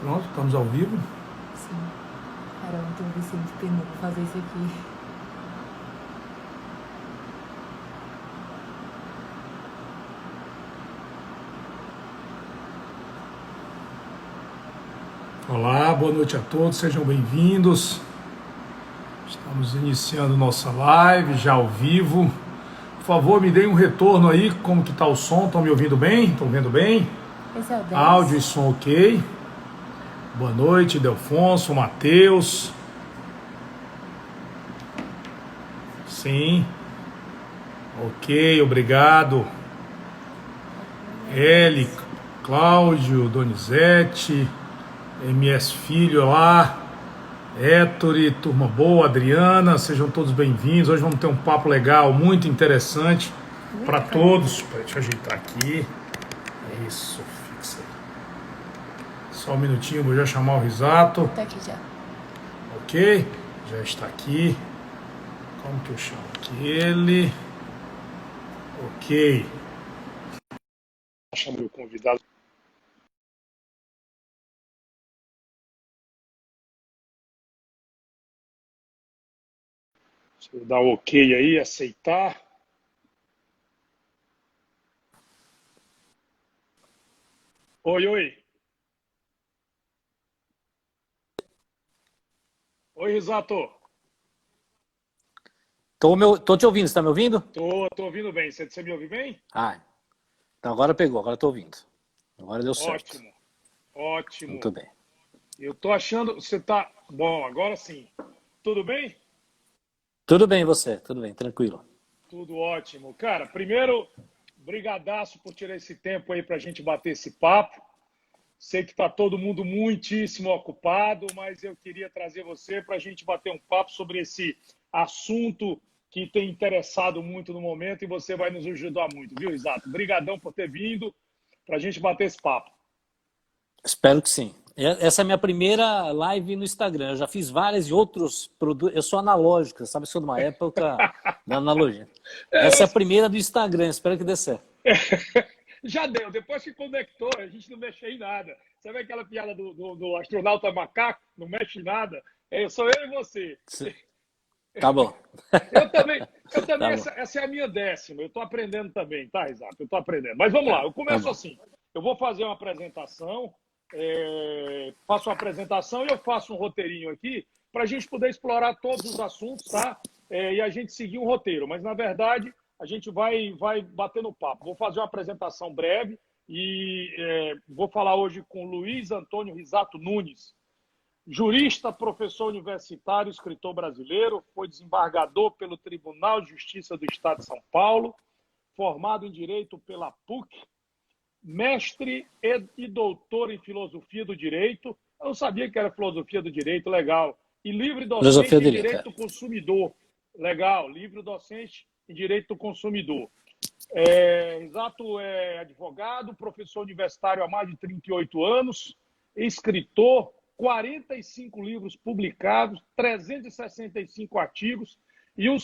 Pronto, estamos ao vivo. Sim. Cara, ontem o Vicente penou pra fazer isso aqui. Olá, boa noite a todos, sejam bem-vindos. Estamos iniciando nossa live já ao vivo. Por favor, me deem um retorno aí, como que está o som, estão me ouvindo bem? Estão vendo bem? Esse é o 10? Áudio e som ok. Boa noite, Delfonso, Matheus. Sim. Ok, obrigado. Eli, Cláudio, Donizete, MS Filho lá, Héctori, turma boa, Adriana, sejam todos bem-vindos. Hoje vamos ter um papo legal, muito interessante para todos. Deixa eu ajeitar aqui. Isso, fixa aí. Só um minutinho, vou já chamar o Risato. Tá aqui já. Ok, já está aqui. Como que eu chamo aqui ele? Ok. Chamo o convidado. Deixa eu dar o ok aí, aceitar. Oi, oi. Oi, Risato. Tô te ouvindo, você tá me ouvindo? Tô ouvindo bem. Você me ouve bem? Ah, então agora pegou, agora tô ouvindo. Agora deu certo. Ótimo, ótimo. Muito bem. Eu tô achando. Você tá. Bom, agora sim. Tudo bem? Tudo bem você? Tudo bem, tranquilo. Tudo ótimo. Cara, primeiro, brigadaço por tirar esse tempo aí pra gente bater esse papo. Sei que tá todo mundo muitíssimo ocupado, mas eu queria trazer você para a gente bater um papo sobre esse assunto que tem interessado muito no momento e você vai nos ajudar muito, viu, Exato? Obrigadão por ter vindo para a gente bater esse papo. Espero que sim. Essa é a minha primeira live no Instagram. Eu já fiz várias e outros produtos. Eu sou analógico, sabe? Sou de uma época da analogia. Essa é a primeira do Instagram, espero que dê certo. Já deu, depois que conectou, a gente não mexe em nada. Sabe aquela piada do astronauta macaco? Não mexe em nada? Sou eu e você. Tá bom. Eu também Tá bom. essa é a minha 10ª. Eu estou aprendendo também, tá, Exato? Eu estou aprendendo. Mas vamos lá, eu Tá começo bom. assim. Eu vou fazer uma apresentação, faço uma apresentação e eu faço um roteirinho aqui para a gente poder explorar todos os assuntos, tá? E a gente seguir um roteiro. Mas, na verdade, a gente vai bater no papo. Vou fazer uma apresentação breve e vou falar hoje com Luiz Antônio Risato Nunes, jurista, professor universitário, escritor brasileiro, foi desembargador pelo Tribunal de Justiça do Estado de São Paulo, formado em Direito pela PUC, mestre e doutor em Filosofia do Direito. Eu não sabia que era Filosofia do Direito, legal. E livre Filosofia docente do em direito. Direito do Consumidor, legal. Livre docente em Direito do Consumidor. Exato, é advogado, professor universitário há mais de 38 anos, escritor, 45 livros publicados, 365 artigos e um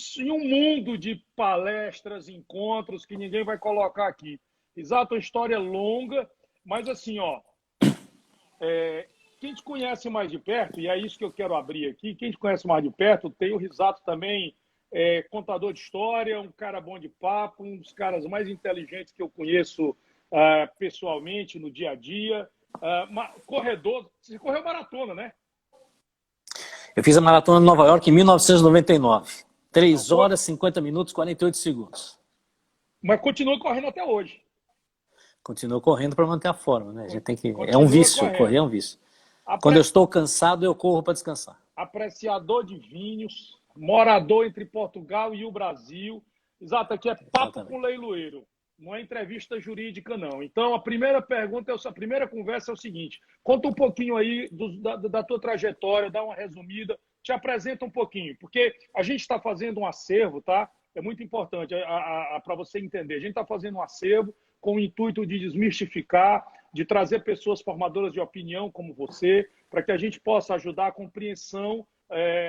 mundo de palestras, encontros que ninguém vai colocar aqui. Exato, uma história longa, mas assim, ó, quem te conhece mais de perto, e é isso que eu quero abrir aqui, quem te conhece mais de perto, tem o Risato também, contador de história, um cara bom de papo, um dos caras mais inteligentes que eu conheço pessoalmente, no dia a dia. Corredor, você correu maratona, né? Eu fiz a maratona de Nova York em 1999. Não, 3 horas, 50 minutos, 48 segundos. mas continua correndo até hoje. Continuo correndo para manter a forma, né? A gente tem que. É um Continua vício, correr correndo. é um vício. Quando eu Apre... estou cansado, eu corro para descansar. Apreciador de vinhos, morador entre Portugal e o Brasil. Exato, aqui é papo com Exatamente. leiloeiro, não é entrevista jurídica, não. Então, a primeira pergunta, a primeira conversa é o seguinte: conta um pouquinho aí da tua trajetória, dá uma resumida, te apresenta um pouquinho, porque a gente está fazendo um acervo, tá? É muito importante para você entender. A gente está fazendo um acervo com o intuito de desmistificar, de trazer pessoas formadoras de opinião como você, para que a gente possa ajudar a compreensão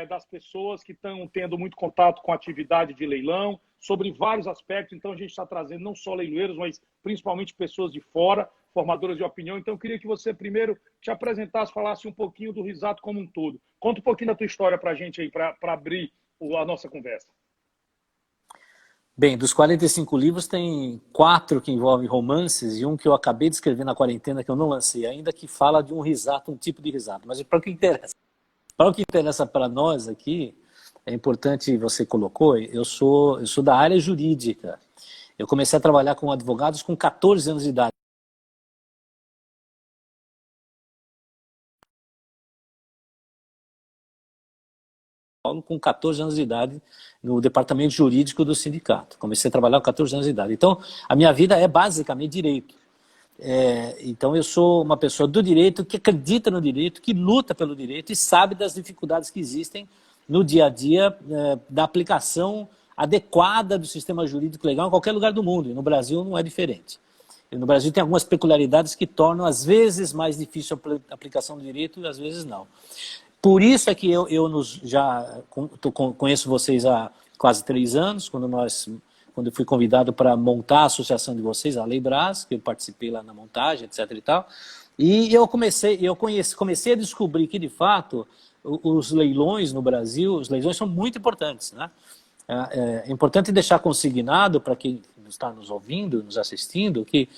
das pessoas que estão tendo muito contato com a atividade de leilão, sobre vários aspectos. Então, a gente está trazendo não só leiloeiros, mas principalmente pessoas de fora, formadoras de opinião. Então, eu queria que você primeiro te apresentasse, falasse um pouquinho do Risato como um todo. Conta um pouquinho da tua história para a gente aí, para abrir a nossa conversa. Bem, dos 45 livros, tem 4 que envolvem romances e um que eu acabei de escrever na quarentena, que eu não lancei ainda, que fala de um risato, um tipo de risato. Mas para o que interessa para nós aqui, é importante, você colocou, eu sou da área jurídica. Eu comecei a trabalhar com advogados com 14 anos de idade. Com 14 anos de idade no departamento jurídico do sindicato. Comecei a trabalhar com 14 anos de idade. Então, a minha vida é basicamente direito. Então, eu sou uma pessoa do direito, que acredita no direito, que luta pelo direito e sabe das dificuldades que existem no dia a dia da aplicação adequada do sistema jurídico legal em qualquer lugar do mundo. E no Brasil não é diferente. E no Brasil tem algumas peculiaridades que tornam, às vezes, mais difícil a aplicação do direito e às vezes não. Por isso é que eu conheço vocês há quase 3 anos, quando eu fui convidado para montar a associação de vocês, a Lei Brás, que eu participei lá na montagem, etc. e tal. E eu comecei a descobrir que, de fato, os leilões no Brasil, os leilões são muito importantes, né? É importante deixar consignado para quem está nos ouvindo, nos assistindo, que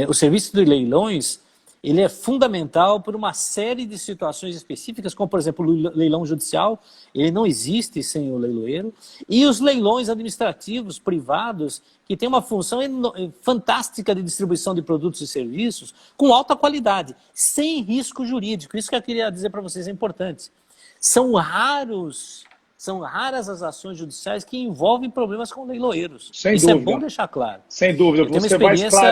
o serviço de leilões ele é fundamental por uma série de situações específicas, como, por exemplo, o leilão judicial, ele não existe sem o leiloeiro, e os leilões administrativos, privados, que têm uma função fantástica de distribuição de produtos e serviços com alta qualidade, sem risco jurídico. Isso que eu queria dizer para vocês é importante. São raras as ações judiciais que envolvem problemas com leiloeiros. Sem isso dúvida. É bom deixar claro. Sem dúvida.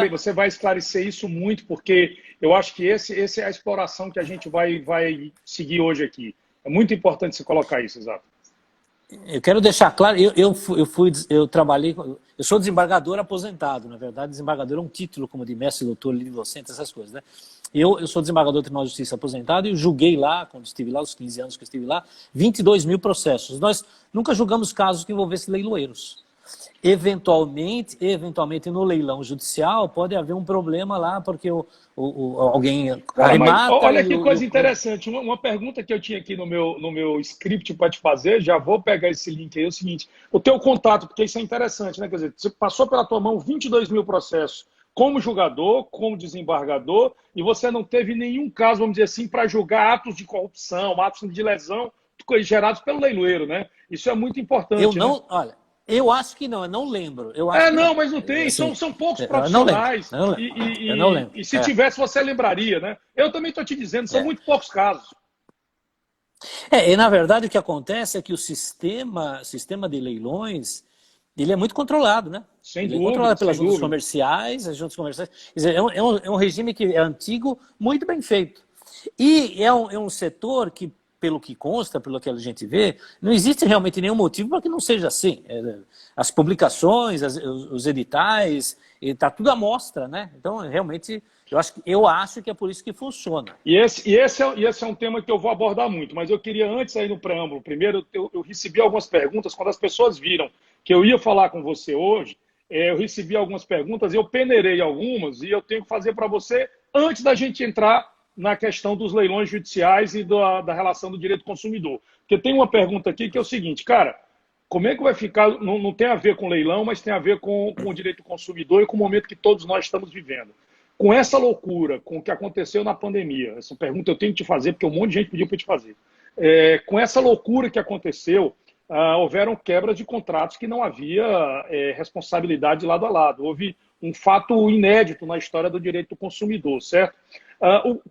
Você vai esclarecer isso muito, porque eu acho que essa é a exploração que a gente vai seguir hoje aqui. É muito importante você colocar isso, Exato. Eu quero deixar claro, eu trabalhei, eu sou desembargador aposentado, na verdade, desembargador é um título como de mestre, doutor, livre docente, essas coisas, né? Eu sou desembargador do Tribunal de Justiça aposentado e julguei lá, quando estive lá, os 15 anos que eu estive lá, 22 mil processos. Nós nunca julgamos casos que envolvessem leiloeiros. Eventualmente no leilão judicial pode haver um problema lá, porque alguém arremata... Olha que coisa interessante, uma pergunta que eu tinha aqui no meu script para te fazer, já vou pegar esse link aí, é o seguinte, o teu contato, porque isso é interessante, né? Quer dizer, você passou pela tua mão 22 mil processos como julgador, como desembargador, e você não teve nenhum caso, vamos dizer assim, para julgar atos de corrupção, atos de lesão gerados pelo leiloeiro, né? Isso é muito importante. Olha, eu acho que não, eu não lembro. Mas não tem, assim, são poucos profissionais. Eu não lembro. E se tivesse, você lembraria, né? Eu também estou te dizendo, são muito poucos casos. E na verdade o que acontece é que o sistema de leilões, ele é muito controlado, né? Sem ele dúvida, é controlado pelas juntas comerciais, as juntas comerciais. Quer dizer, é um regime que é antigo, muito bem feito. E é um setor que, pelo que consta, pelo que a gente vê, não existe realmente nenhum motivo para que não seja assim. As publicações, os editais, está tudo à mostra, né? Então, realmente, eu acho que é por isso que funciona. E esse é um tema que eu vou abordar muito, mas eu queria, antes aí no preâmbulo, primeiro, eu recebi algumas perguntas, quando as pessoas viram que eu ia falar com você hoje, eu recebi algumas perguntas, eu peneirei algumas, e eu tenho que fazer para você, antes da gente entrar na questão dos leilões judiciais e da relação do direito do consumidor. Porque tem uma pergunta aqui que é o seguinte, cara, como é que vai ficar, não tem a ver com leilão, mas tem a ver com o direito do consumidor e com o momento que todos nós estamos vivendo. Com essa loucura, com o que aconteceu na pandemia, essa pergunta eu tenho que te fazer, porque um monte de gente pediu para te fazer. Com essa loucura que aconteceu, houveram quebras de contratos que não havia responsabilidade lado a lado. Houve um fato inédito na história do direito do consumidor, certo?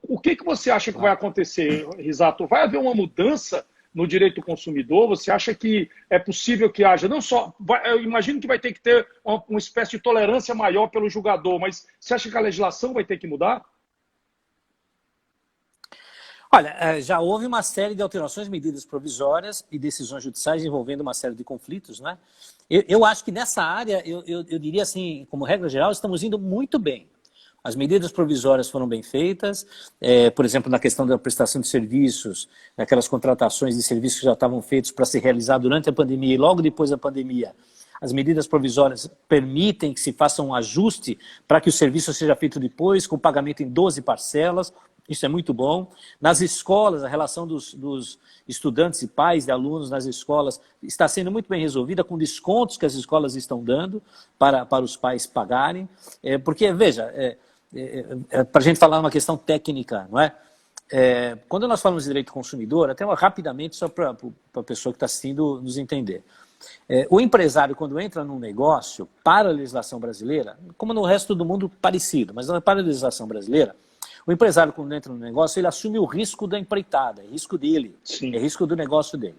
O que você acha que vai acontecer, Risato? Vai haver uma mudança no direito do consumidor? Você acha que é possível que haja, não só, eu imagino que vai ter que ter uma espécie de tolerância maior pelo julgador, mas você acha que a legislação vai ter que mudar? Olha, já houve uma série de alterações, medidas provisórias e decisões judiciais envolvendo uma série de conflitos, né? Eu acho que nessa área, eu diria assim, como regra geral, estamos indo muito bem. As medidas provisórias foram bem feitas, por exemplo, na questão da prestação de serviços, naquelas contratações de serviços que já estavam feitos para ser realizados durante a pandemia e logo depois da pandemia. As medidas provisórias permitem que se faça um ajuste para que o serviço seja feito depois, com pagamento em 12 parcelas. Isso é muito bom. Nas escolas, a relação dos estudantes e pais de alunos nas escolas está sendo muito bem resolvida, com descontos que as escolas estão dando para os pais pagarem. Porque, veja, para a gente falar uma questão técnica, não é? Quando nós falamos de direito do consumidor, até rapidamente, só para a pessoa que está assistindo nos entender. O empresário, quando entra num negócio, para a legislação brasileira, como no resto do mundo parecido, mas para a legislação brasileira, o empresário, quando entra no negócio, ele assume o risco da empreitada, é risco dele, Sim. é risco do negócio dele.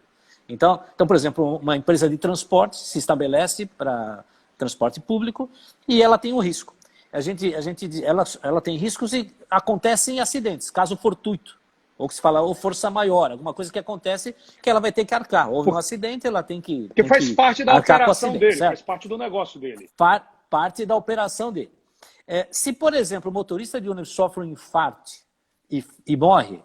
Então, por exemplo, uma empresa de transporte se estabelece para transporte público e ela tem um risco. Ela tem riscos e acontecem acidentes, caso fortuito. Ou que se fala, ou força maior, alguma coisa que acontece que ela vai ter que arcar. Houve um acidente, ela tem que Porque faz parte da operação dele, certo? faz parte do negócio dele. Parte da operação dele. Se, por exemplo, o motorista de ônibus sofre um infarto e morre,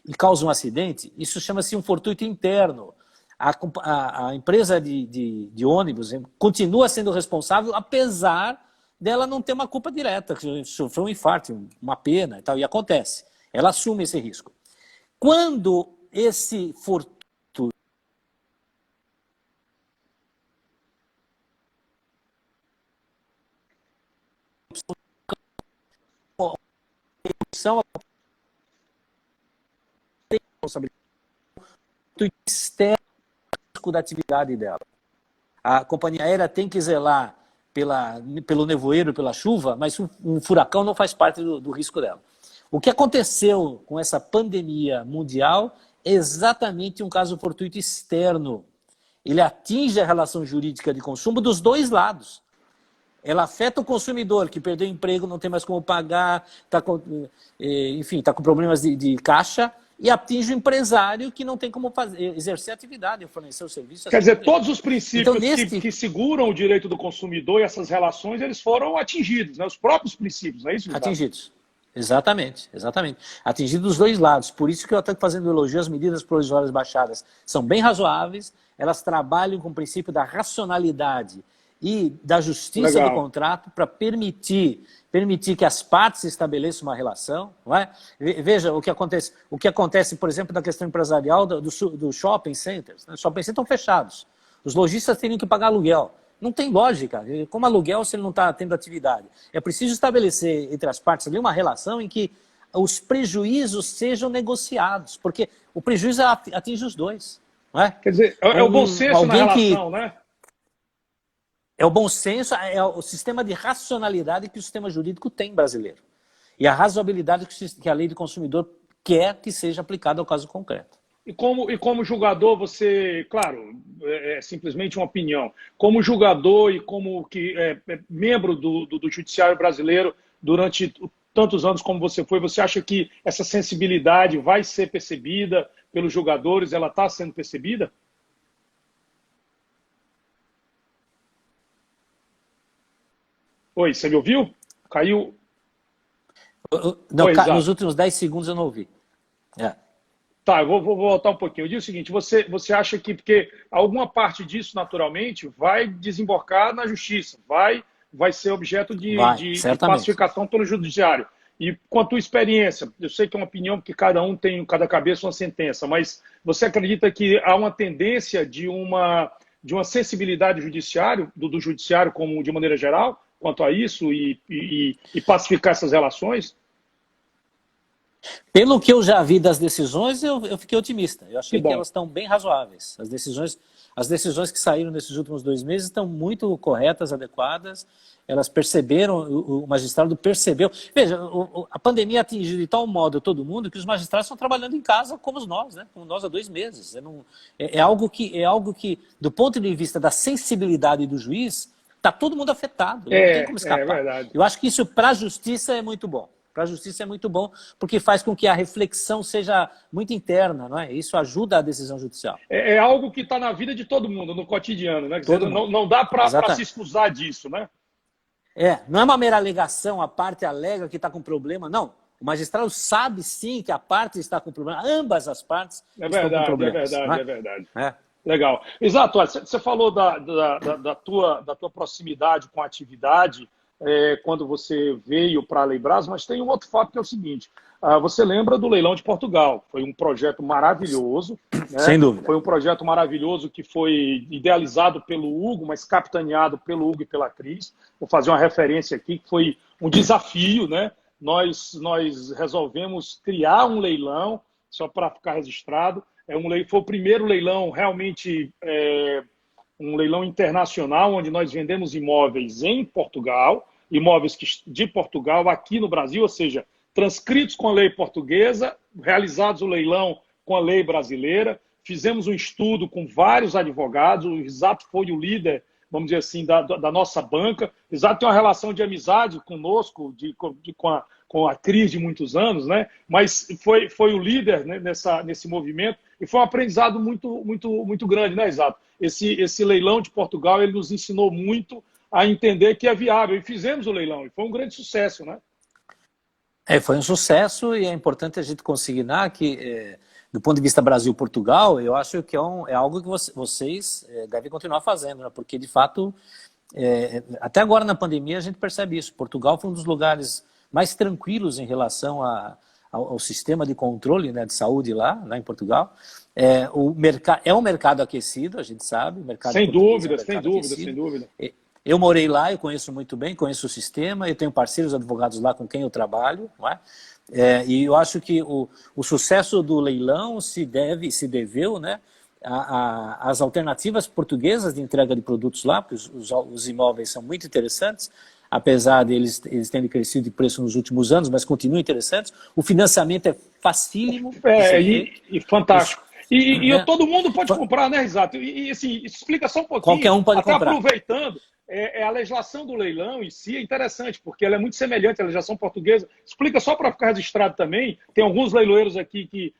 e causa um acidente, isso chama-se um fortuito interno. A empresa de ônibus continua sendo responsável, apesar dela não ter uma culpa direta, que sofreu um infarto, uma pena e tal, e acontece. Ela assume esse risco. Quando esse fortuito são responsabilidade externa da atividade dela. A companhia aérea tem que zelar pelo nevoeiro, pela chuva, mas um furacão não faz parte do risco dela. O que aconteceu com essa pandemia mundial é exatamente um caso fortuito externo. Ele atinge a relação jurídica de consumo dos dois lados. Ela afeta o consumidor, que perdeu o emprego, não tem mais como pagar, está com problemas de caixa, e atinge o empresário que não tem como exercer a atividade, fornecer o serviço. Quer dizer, todos os princípios então, que seguram o direito do consumidor e essas relações, eles foram atingidos, né? Os próprios princípios, não é isso, Gustavo? Atingidos. Exatamente. Atingidos dos dois lados. Por isso que eu estou fazendo elogio às medidas provisórias baixadas. São bem razoáveis, elas trabalham com o princípio da racionalidade e da justiça do contrato para permitir que as partes estabeleçam uma relação. Não é? Veja o que acontece, por exemplo, na questão empresarial do shopping centers. Os shopping centers estão fechados. Os lojistas teriam que pagar aluguel. Não tem lógica. Como aluguel se ele não está tendo atividade? É preciso estabelecer entre as partes ali uma relação em que os prejuízos sejam negociados, porque o prejuízo atinge os dois. Não é? Quer dizer, é o bom senso na relação, né? É o bom senso, é o sistema de racionalidade que o sistema jurídico tem brasileiro. E a razoabilidade que a lei do consumidor quer que seja aplicada ao caso concreto. E como julgador, você, claro, é simplesmente uma opinião. Como julgador e como membro do Judiciário brasileiro durante tantos anos como você acha que essa sensibilidade vai ser percebida pelos julgadores? Ela está sendo percebida? Oi, você me ouviu? Caiu? Não, nos últimos 10 segundos eu não ouvi. Tá, eu vou voltar um pouquinho. Eu digo o seguinte, você acha que, porque alguma parte disso, naturalmente, vai desembocar na justiça, vai ser objeto de pacificação pelo judiciário. E com a tua experiência, eu sei que é uma opinião que cada cabeça uma sentença, mas você acredita que há uma tendência de uma sensibilidade do judiciário como de maneira geral, quanto a isso e pacificar essas relações? Pelo que eu já vi das decisões, eu fiquei otimista. Eu achei que elas estão bem razoáveis. As decisões que saíram nesses últimos 2 meses estão muito corretas, adequadas. Elas perceberam, o magistrado percebeu. Veja, a pandemia atingiu de tal modo todo mundo que os magistrados estão trabalhando em casa como nós, né? Como nós há 2 meses. É algo que, do ponto de vista da sensibilidade do juiz, está todo mundo afetado. Não tem como escapar. É verdade. Eu acho que isso para a justiça é muito bom. Para a justiça é muito bom, porque faz com que a reflexão seja muito interna, não é? Isso ajuda a decisão judicial. É algo que está na vida de todo mundo, no cotidiano, né? Não dá para se excusar disso, né? Não é uma mera alegação, a parte alega que está com problema, não. O magistrado sabe sim que a parte está com problema, ambas as partes estão com problemas. É verdade. Legal. Exato, você falou da tua proximidade com a atividade quando você veio para a Leibras, mas tem um outro fato que é o seguinte, você lembra do Leilão de Portugal, foi um projeto maravilhoso, né? Sem dúvida. Foi um projeto maravilhoso que foi idealizado pelo Hugo, mas capitaneado pelo Hugo e pela Cris. Vou fazer uma referência aqui, que foi um desafio, né? Nós resolvemos criar um leilão, só para ficar registrado. Foi o primeiro leilão realmente, um leilão internacional, onde nós vendemos imóveis em Portugal, imóveis de Portugal aqui no Brasil, ou seja, transcritos com a lei portuguesa, realizados o leilão com a lei brasileira. Fizemos um estudo com vários advogados, o Risato foi o líder, vamos dizer assim, da nossa banca. O Risato tem uma relação de amizade conosco, com a Cris de muitos anos, né? Mas foi o líder, né, nesse movimento, e foi um aprendizado muito grande, né, Risato? Esse leilão de Portugal, ele nos ensinou muito a entender que é viável, e fizemos o leilão, e foi um grande sucesso, né? Foi um sucesso, e é importante a gente consignar que, do ponto de vista Brasil-Portugal, eu acho que é algo que vocês devem continuar fazendo, né? Porque, de fato, até agora na pandemia a gente percebe isso. Portugal foi um dos lugares mais tranquilos em relação ao sistema de controle, né, de saúde lá em Portugal. É um mercado aquecido, a gente sabe. O mercado sem dúvida. Eu morei lá, eu conheço muito bem, conheço o sistema, eu tenho parceiros advogados lá com quem eu trabalho, não é? E eu acho que o sucesso do leilão se deveu, né, às alternativas portuguesas de entrega de produtos lá, porque os imóveis são muito interessantes, apesar de eles terem crescido de preço nos últimos anos, mas continuam interessantes. O financiamento é facílimo. E fantástico. Todo mundo pode comprar, né, Risato? E assim, explica só um pouquinho. Qualquer um pode comprar. Aproveitando, a legislação do leilão em si é interessante, porque ela é muito semelhante à legislação portuguesa. Explica só para ficar registrado também. Tem alguns leiloeiros aqui que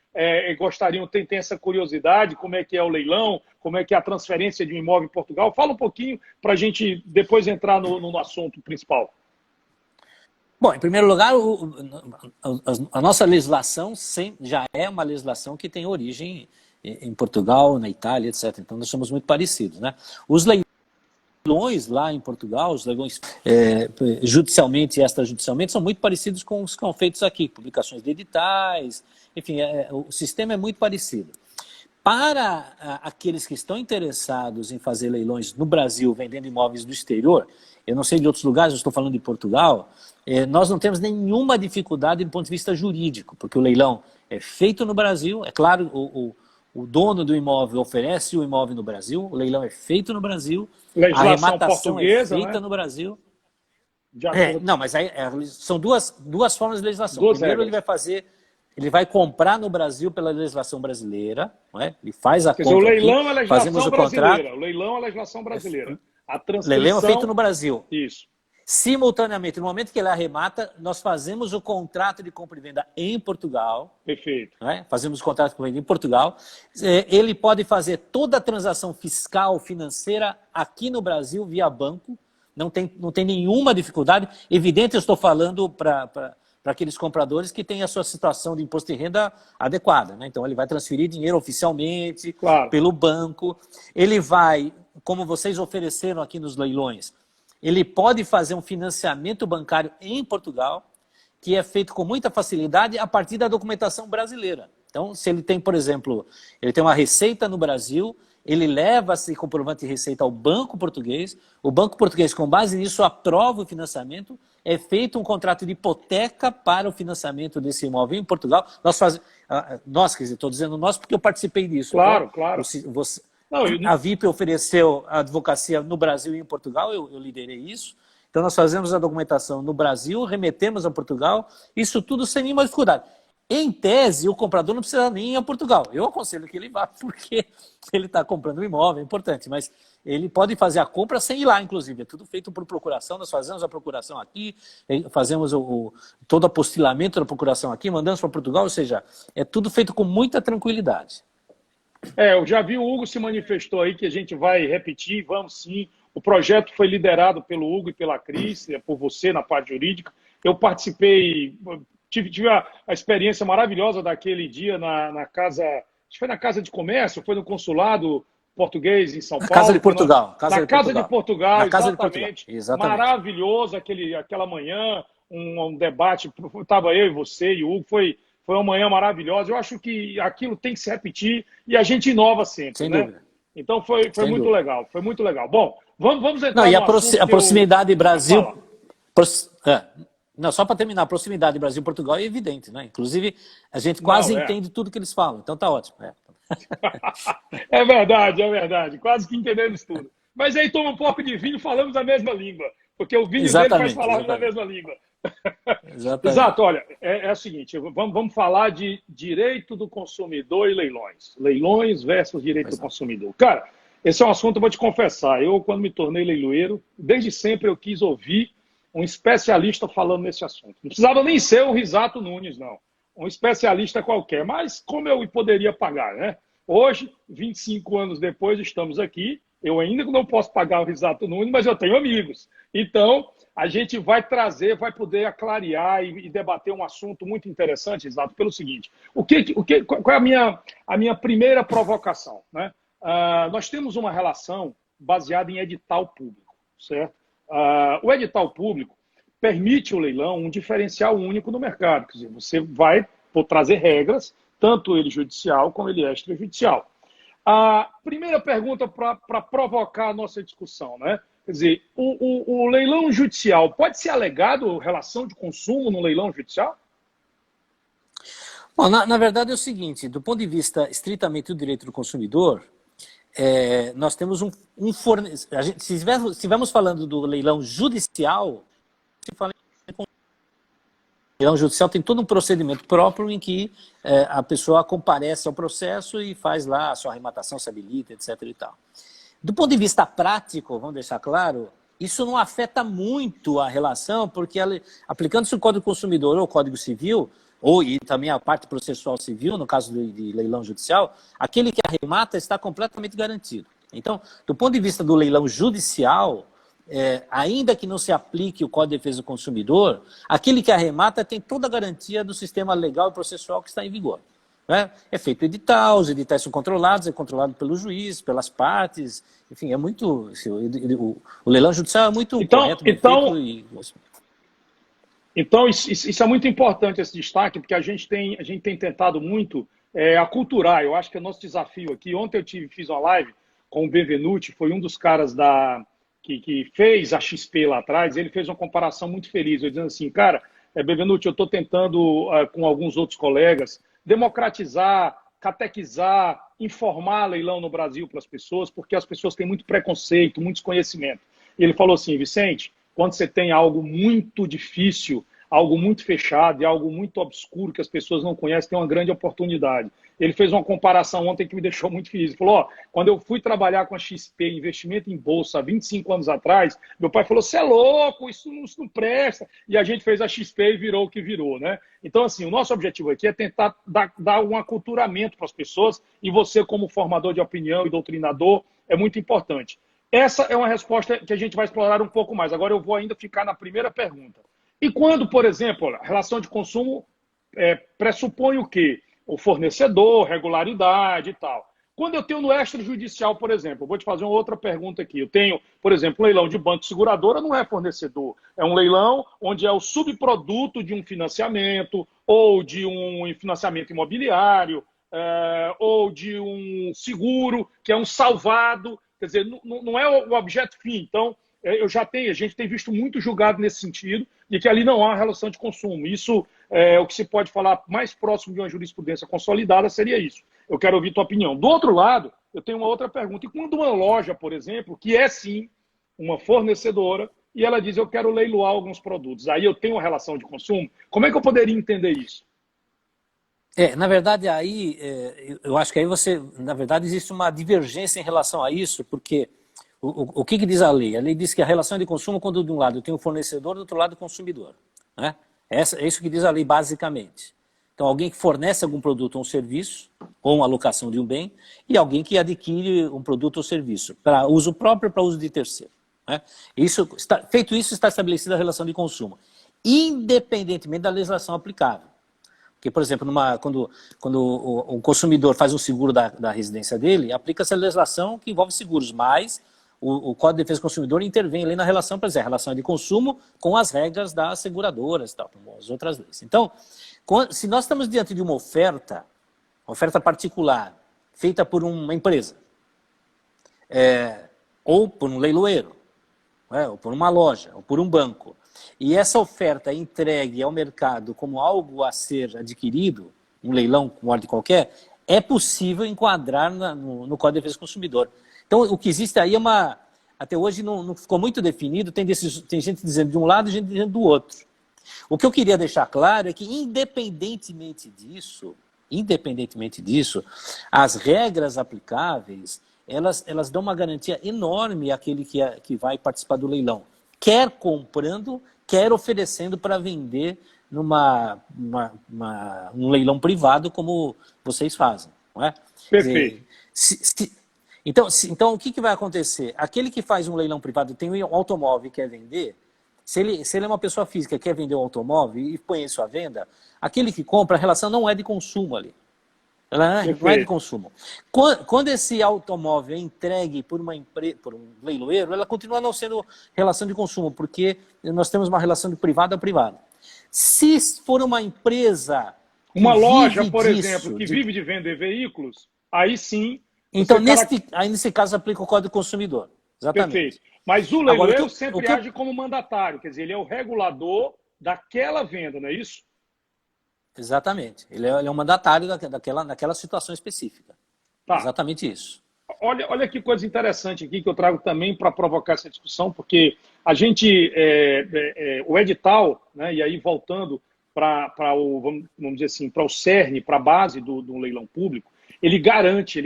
gostariam, tem essa curiosidade, como é que é o leilão, como é que é a transferência de um imóvel em Portugal. Fala um pouquinho para a gente depois entrar no assunto principal. Bom, em primeiro lugar, a nossa legislação já é uma legislação que tem origem em Portugal, na Itália, etc. Então, nós somos muito parecidos, né? Os leilões lá em Portugal, os leilões judicialmente e extrajudicialmente, são muito parecidos com os que são feitos aqui, publicações de editais, enfim, o sistema é muito parecido. Para aqueles que estão interessados em fazer leilões no Brasil, vendendo imóveis do exterior, eu não sei de outros lugares, eu estou falando de Portugal, nós não temos nenhuma dificuldade do ponto de vista jurídico, porque o leilão é feito no Brasil, é claro, o dono do imóvel oferece o imóvel no Brasil, o leilão é feito no Brasil, a arrematação é feita, né, no Brasil. Não, mas são duas formas de legislação. Primeiro, ele vai comprar no Brasil pela legislação brasileira, não é? Ele faz a compra. O leilão é a legislação fazemos brasileira. O contrato. O leilão é a legislação brasileira. A transcrição... Leilão é feito no Brasil. Isso. Simultaneamente, no momento que ele arremata, nós fazemos o contrato de compra e venda em Portugal. Perfeito. Né? Fazemos o contrato de compra e venda em Portugal. Ele pode fazer toda a transação fiscal, financeira, aqui no Brasil, via banco. Não tem nenhuma dificuldade. Evidente, eu estou falando para aqueles compradores que têm a sua situação de imposto de renda adequada, né? Então, ele vai transferir dinheiro oficialmente, claro, pelo banco. Ele vai, como vocês ofereceram aqui nos leilões, ele pode fazer um financiamento bancário em Portugal, que é feito com muita facilidade a partir da documentação brasileira. Então, se ele tem, por exemplo, ele tem uma receita no Brasil, ele leva esse comprovante de receita ao banco português, o banco português, com base nisso, aprova o financiamento, é feito um contrato de hipoteca para o financiamento desse imóvel em Portugal. Nós, quer dizer, estou dizendo nós porque eu participei disso. Claro, então, claro. A VIP ofereceu a advocacia no Brasil e em Portugal, eu liderei isso. Então, nós fazemos a documentação no Brasil, remetemos a Portugal, isso tudo sem nenhuma dificuldade. Em tese, o comprador não precisa nem ir a Portugal. Eu aconselho que ele vá, porque ele está comprando um imóvel, é importante, mas ele pode fazer a compra sem ir lá, inclusive. É tudo feito por procuração, nós fazemos a procuração aqui, fazemos todo o apostilamento da procuração aqui, mandamos para Portugal, ou seja, é tudo feito com muita tranquilidade. Eu já vi o Hugo se manifestou aí que a gente vai repetir, vamos sim. O projeto foi liderado pelo Hugo e pela Cris, por você na parte jurídica. Eu participei, tive a experiência maravilhosa daquele dia na casa, acho que foi na Casa de Comércio, foi no consulado português em São Paulo. Casa de Portugal. Na Casa de Portugal, exatamente. Maravilhoso aquela manhã, um debate, estava eu e você e o Hugo, foi uma manhã maravilhosa. Eu acho que aquilo tem que se repetir e a gente inova sempre, sem né? dúvida. Então foi muito legal, foi muito legal. Bom, vamos entrar e no a proximidade Brasil... Não, só para terminar, a proximidade Brasil-Portugal é evidente, né? Inclusive, a gente quase entende tudo que eles falam, então tá ótimo. É verdade, quase que entendemos tudo. Mas aí toma um pouco de vinho e falamos a mesma língua, porque o vinho dele faz falar a mesma língua. Exato, olha, é o seguinte, vamos falar de direito do consumidor e leilões. Leilões versus direito do consumidor. Cara, esse é um assunto, eu vou te confessar, eu quando me tornei leiloeiro, desde sempre eu quis ouvir um especialista falando nesse assunto. Não precisava nem ser o Risato Nunes, não. Um especialista qualquer, mas como eu poderia pagar, né? Hoje, 25 anos depois, estamos aqui, eu ainda não posso pagar o Risato Nunes, mas eu tenho amigos. Então, a gente vai poder clarear e debater um assunto muito interessante, Risato, pelo seguinte, qual é a minha primeira provocação, né? Nós temos uma relação baseada em edital público, certo? O edital público permite o leilão um diferencial único no mercado. Quer dizer, você vai trazer regras, tanto ele judicial como ele extrajudicial. A primeira pergunta para provocar a nossa discussão, né? Quer dizer, o leilão judicial pode ser alegado relação de consumo no leilão judicial? Bom, na verdade é o seguinte, do ponto de vista estritamente do direito do consumidor, nós temos um fornecedor. Se estivermos falando do leilão judicial, o leilão judicial tem todo um procedimento próprio em que a pessoa comparece ao processo e faz lá a sua arrematação, se habilita, etc. e tal. Do ponto de vista prático, vamos deixar claro, isso não afeta muito a relação, porque aplicando-se o Código do Consumidor ou o Código Civil, e também a parte processual civil, no caso de leilão judicial, aquele que arremata está completamente garantido. Então, do ponto de vista do leilão judicial, ainda que não se aplique o Código de Defesa do Consumidor, aquele que arremata tem toda a garantia do sistema legal e processual que está em vigor. Né? É feito edital, os editais são controlados, é controlado pelo juiz, pelas partes, enfim, é muito... O leilão judicial é muito correto, bem feito Então, isso é muito importante, esse destaque, porque a gente tem tentado muito aculturar. Eu acho que é o nosso desafio aqui. Ontem eu fiz uma live com o Benvenuti, foi um dos caras que fez a XP lá atrás, ele fez uma comparação muito feliz, eu dizendo assim, cara, Benvenuti, eu estou tentando, com alguns outros colegas, democratizar, catequizar, informar leilão no Brasil para as pessoas, porque as pessoas têm muito preconceito, muito desconhecimento. E ele falou assim, Vicente, quando você tem algo muito difícil, algo muito fechado e algo muito obscuro que as pessoas não conhecem, tem uma grande oportunidade. Ele fez uma comparação ontem que me deixou muito feliz. Ele falou, quando eu fui trabalhar com a XP, investimento em bolsa, há 25 anos atrás, meu pai falou, você é louco, isso não presta. E a gente fez a XP e virou o que virou, né? Então, assim, o nosso objetivo aqui é tentar dar um aculturamento para as pessoas e você, como formador de opinião e doutrinador, é muito importante. Essa é uma resposta que a gente vai explorar um pouco mais. Agora eu vou ainda ficar na primeira pergunta. E quando, por exemplo, a relação de consumo pressupõe o quê? O fornecedor, regularidade e tal. Quando eu tenho no extrajudicial, por exemplo, eu vou te fazer uma outra pergunta aqui. Eu tenho, por exemplo, um leilão de banco seguradora, não é fornecedor. É um leilão onde é o subproduto de um financiamento, ou de um financiamento imobiliário, ou de um seguro, que é um salvado. Quer dizer, não é o objeto fim. Então, a gente tem visto muito julgado nesse sentido, de que ali não há relação de consumo. Isso o que se pode falar mais próximo de uma jurisprudência consolidada seria isso. Eu quero ouvir tua opinião. Do outro lado, eu tenho uma outra pergunta. E quando uma loja, por exemplo, que é sim uma fornecedora, e ela diz, eu quero leiloar alguns produtos, aí eu tenho uma relação de consumo, como é que eu poderia entender isso? Na verdade, aí, eu acho que aí na verdade, existe uma divergência em relação a isso, porque o que diz a lei? A lei diz que a relação de consumo, quando de um lado tem o fornecedor, do outro lado o consumidor. Né? É isso que diz a lei, basicamente. Então, alguém que fornece algum produto ou um serviço, ou uma alocação de um bem, e alguém que adquire um produto ou serviço, para uso próprio ou para uso de terceiro. né? Feito isso, está estabelecida a relação de consumo, independentemente da legislação aplicável. Porque, por exemplo, quando o consumidor faz um seguro da residência dele, aplica-se a legislação que envolve seguros, mas o Código de Defesa do Consumidor intervém ali na relação, por exemplo, a relação de consumo com as regras das seguradoras e tal, como as outras leis. Então, se nós estamos diante de uma oferta particular, feita por uma empresa, ou por um leiloeiro, ou por uma loja, ou por um banco, e essa oferta é entregue ao mercado como algo a ser adquirido, um leilão com ordem qualquer, é possível enquadrar no Código de Defesa do Consumidor. Então, o que existe aí até hoje não ficou muito definido, tem gente dizendo de um lado e gente dizendo do outro. O que eu queria deixar claro é que, independentemente disso, as regras aplicáveis, elas dão uma garantia enorme àquele que vai participar do leilão, quer comprando, quer oferecendo para vender num leilão privado, como vocês fazem. Não é? Perfeito. Então, o que vai acontecer? Aquele que faz um leilão privado, tem um automóvel e quer vender, se ele é uma pessoa física e quer vender um automóvel e põe isso à venda, aquele que compra, a relação não é de consumo ali. Ela não é de consumo. Quando esse automóvel é entregue por um leiloeiro, ela continua não sendo relação de consumo, porque nós temos uma relação de privado a privado. Se for uma empresa... Uma loja, por exemplo, que vive de vender veículos, aí sim... Então, nesse caso, aplica o Código do Consumidor. Exatamente. Perfeito. Mas o leiloeiro sempre age como mandatário, quer dizer, ele é o regulador daquela venda, não é isso? Exatamente. Ele é um mandatário daquela situação específica. Tá. Exatamente isso. Olha que coisa interessante aqui que eu trago também para provocar essa discussão, porque a gente, o edital, né, e aí voltando para o, vamos dizer assim, para o cerne, para a base do leilão público, ele garante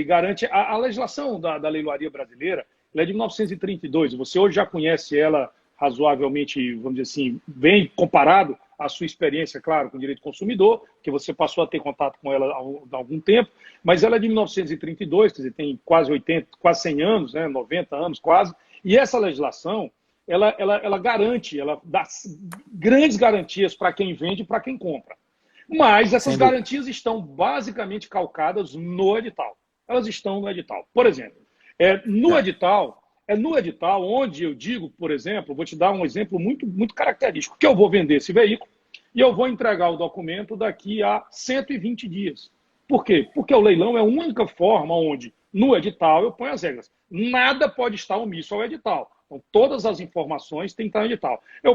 a legislação da leiloaria brasileira, ela é de 1932, você hoje já conhece ela razoavelmente, vamos dizer assim, bem comparado à sua experiência, claro, com o direito do consumidor, que você passou a ter contato com ela há algum tempo, mas ela é de 1932, quer dizer, tem quase 100 anos, né, 90 anos quase, e essa legislação, ela garante, ela dá grandes garantias para quem vende e para quem compra. Mas essas garantias estão basicamente calcadas no edital. Elas estão no edital. Por exemplo, no edital onde eu digo, por exemplo, vou te dar um exemplo muito, muito característico, que eu vou vender esse veículo e eu vou entregar o documento daqui a 120 dias. Por quê? Porque o leilão é a única forma onde, no edital, eu ponho as regras. Nada pode estar omisso ao edital. Então, todas as informações têm que estar no edital. Eu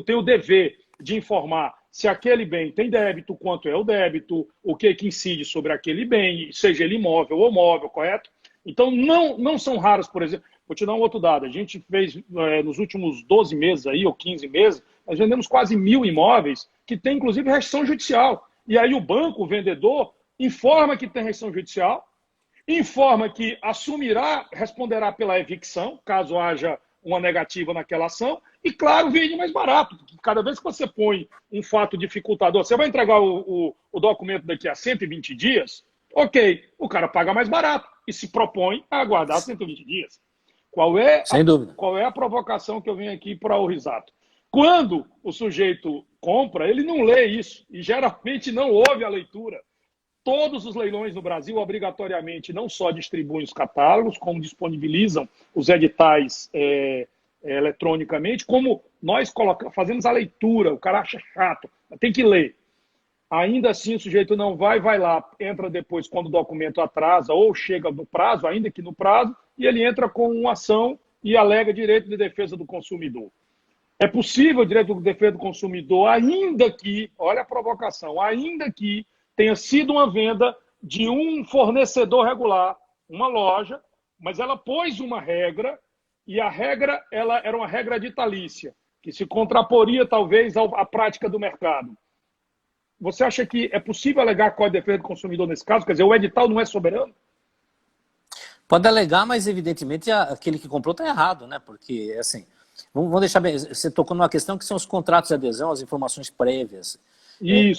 tenho o dever de informar se aquele bem tem débito, quanto é o débito, o que incide sobre aquele bem, seja ele imóvel ou móvel, correto? Então, não são raros, por exemplo, vou te dar um outro dado, a gente fez, nos últimos 12 meses aí, ou 15 meses, nós vendemos quase 1.000 imóveis que tem, inclusive, restrição judicial. E aí o banco, o vendedor, informa que tem restrição judicial, informa que responderá pela evicção, caso haja uma negativa naquela ação, e, claro, vende mais barato. Cada vez que você põe um fato dificultador, você vai entregar o documento daqui a 120 dias, ok, o cara paga mais barato e se propõe a aguardar 120 dias. Sem dúvida. Qual é a provocação que eu venho aqui para o Risato? Quando o sujeito compra, ele não lê isso e geralmente não ouve a leitura. Todos os leilões no Brasil, obrigatoriamente, não só distribuem os catálogos, como disponibilizam os editais eletronicamente, como nós fazemos a leitura, o cara acha chato, tem que ler. Ainda assim, o sujeito não vai lá, entra depois quando o documento atrasa ou chega no prazo, ainda que no prazo, e ele entra com uma ação e alega direito de defesa do consumidor. É possível o direito de defesa do consumidor, ainda que, olha a provocação, ainda que tenha sido uma venda de um fornecedor regular, uma loja, mas ela pôs uma regra, e a regra ela era uma regra ditalícia, que se contraporia talvez à prática do mercado. Você acha que é possível alegar Código de Defesa do Consumidor nesse caso? Quer dizer, o edital não é soberano? Pode alegar, mas evidentemente aquele que comprou está errado, né? Porque, assim, vamos deixar bem, você tocou numa questão que são os contratos de adesão, as informações prévias.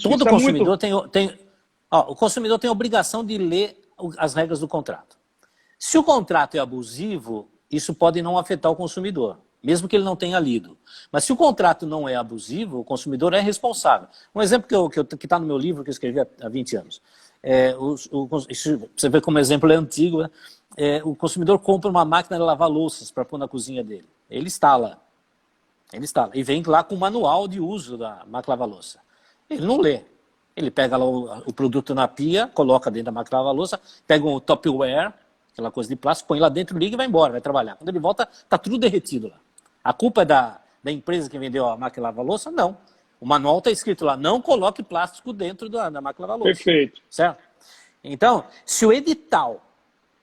Todo consumidor o consumidor tem a obrigação de ler as regras do contrato. Se o contrato é abusivo, isso pode não afetar o consumidor, mesmo que ele não tenha lido. Mas se o contrato não é abusivo, o consumidor é responsável. Um exemplo que está no meu livro, que eu escrevi há 20 anos. Você vê como o exemplo é antigo, né? O consumidor compra uma máquina de lavar louças para pôr na cozinha dele. Ele instala. E vem lá com o manual de uso da máquina de lavar louça. Ele não lê. Ele pega lá o produto na pia, coloca dentro da máquina de lavar louça, pega um Tupperware, aquela coisa de plástico, põe lá dentro, liga e vai embora, vai trabalhar. Quando ele volta, está tudo derretido lá. A culpa é da empresa que vendeu a máquina de lavar louça? Não. O manual está escrito lá, não coloque plástico dentro da máquina de lavar louça. Perfeito. Certo? Então, se o edital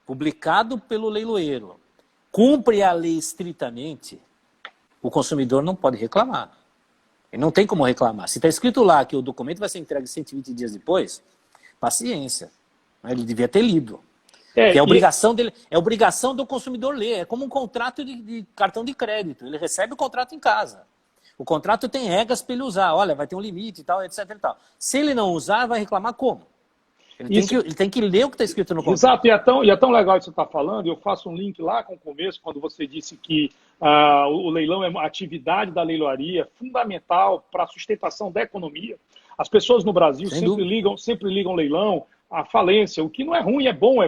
publicado pelo leiloeiro cumpre a lei estritamente, o consumidor não pode reclamar. Ele não tem como reclamar. Se está escrito lá que o documento vai ser entregue 120 dias depois, paciência. Ele devia ter lido. Que é obrigação dele, é obrigação do consumidor ler. É como um contrato de cartão de crédito. Ele recebe o contrato em casa. O contrato tem regras para ele usar. Olha, vai ter um limite e tal, etc. E tal. Se ele não usar, vai reclamar como? Ele tem que ler o que está escrito no contrato. Exato, e é tão legal isso que você está falando. Eu faço um link lá com o começo, quando você disse que o leilão é uma atividade da leiloaria fundamental para a sustentação da economia. As pessoas no Brasil sempre ligam leilão à falência, o que não é ruim, é bom.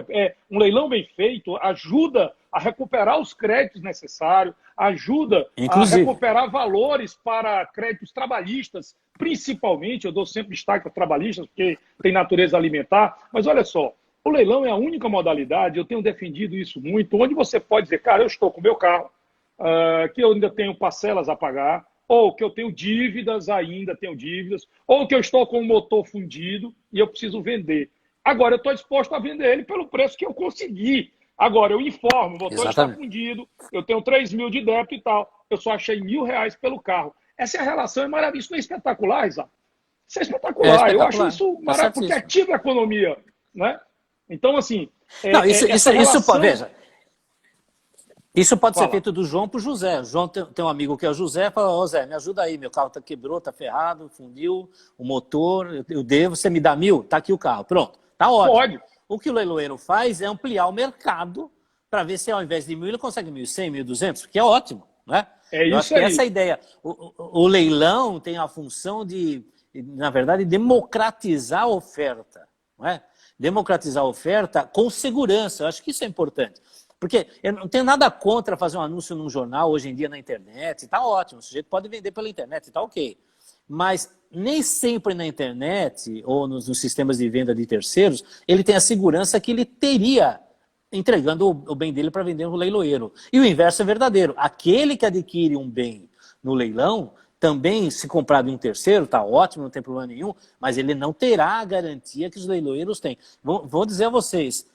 Um leilão bem feito ajuda a recuperar os créditos necessários, ajuda Inclusive, a recuperar valores para créditos trabalhistas, principalmente. Eu dou sempre destaque aos trabalhistas, porque tem natureza alimentar. Mas olha só, o leilão é a única modalidade, eu tenho defendido isso muito, onde você pode dizer, cara, eu estou com o meu carro, que eu ainda tenho parcelas a pagar, ou que eu tenho dívidas, ou que eu estou com o motor fundido e eu preciso vender. Agora, eu estou disposto a vender ele pelo preço que eu conseguir. Agora, eu informo, o motor está fundido, eu tenho 3 mil de débito e tal, eu só achei R$1.000 pelo carro. Essa é a relação, é maravilhosa. Isso não é espetacular, Isaac? Isso é espetacular. Eu acho isso maravilhoso, porque ativa a economia. Né? Então, assim... Isso pode ser feito do João para o José. O João tem um amigo que é o José, fala, ô Zé, me ajuda aí, meu carro quebrou, tá ferrado, fundiu, o motor, eu devo, você me dá 1.000? Tá aqui o carro, pronto. Tá ótimo. Pode. O que o leiloeiro faz é ampliar o mercado para ver se ao invés de 1.000 ele consegue 1.100, 1.200, que é ótimo, né? Eu acho que essa é a ideia. O leilão tem a função de, na verdade, democratizar a oferta, não é? Democratizar a oferta com segurança. Eu acho que isso é importante. Porque eu não tenho nada contra fazer um anúncio num jornal, hoje em dia na internet, está ótimo, o sujeito pode vender pela internet, está ok. Mas nem sempre na internet ou nos sistemas de venda de terceiros, ele tem a segurança que ele teria entregando o bem dele para vender no leiloeiro. E o inverso é verdadeiro. Aquele que adquire um bem no leilão, também se comprar de um terceiro, está ótimo, não tem problema nenhum, mas ele não terá a garantia que os leiloeiros têm. Vou dizer a vocês,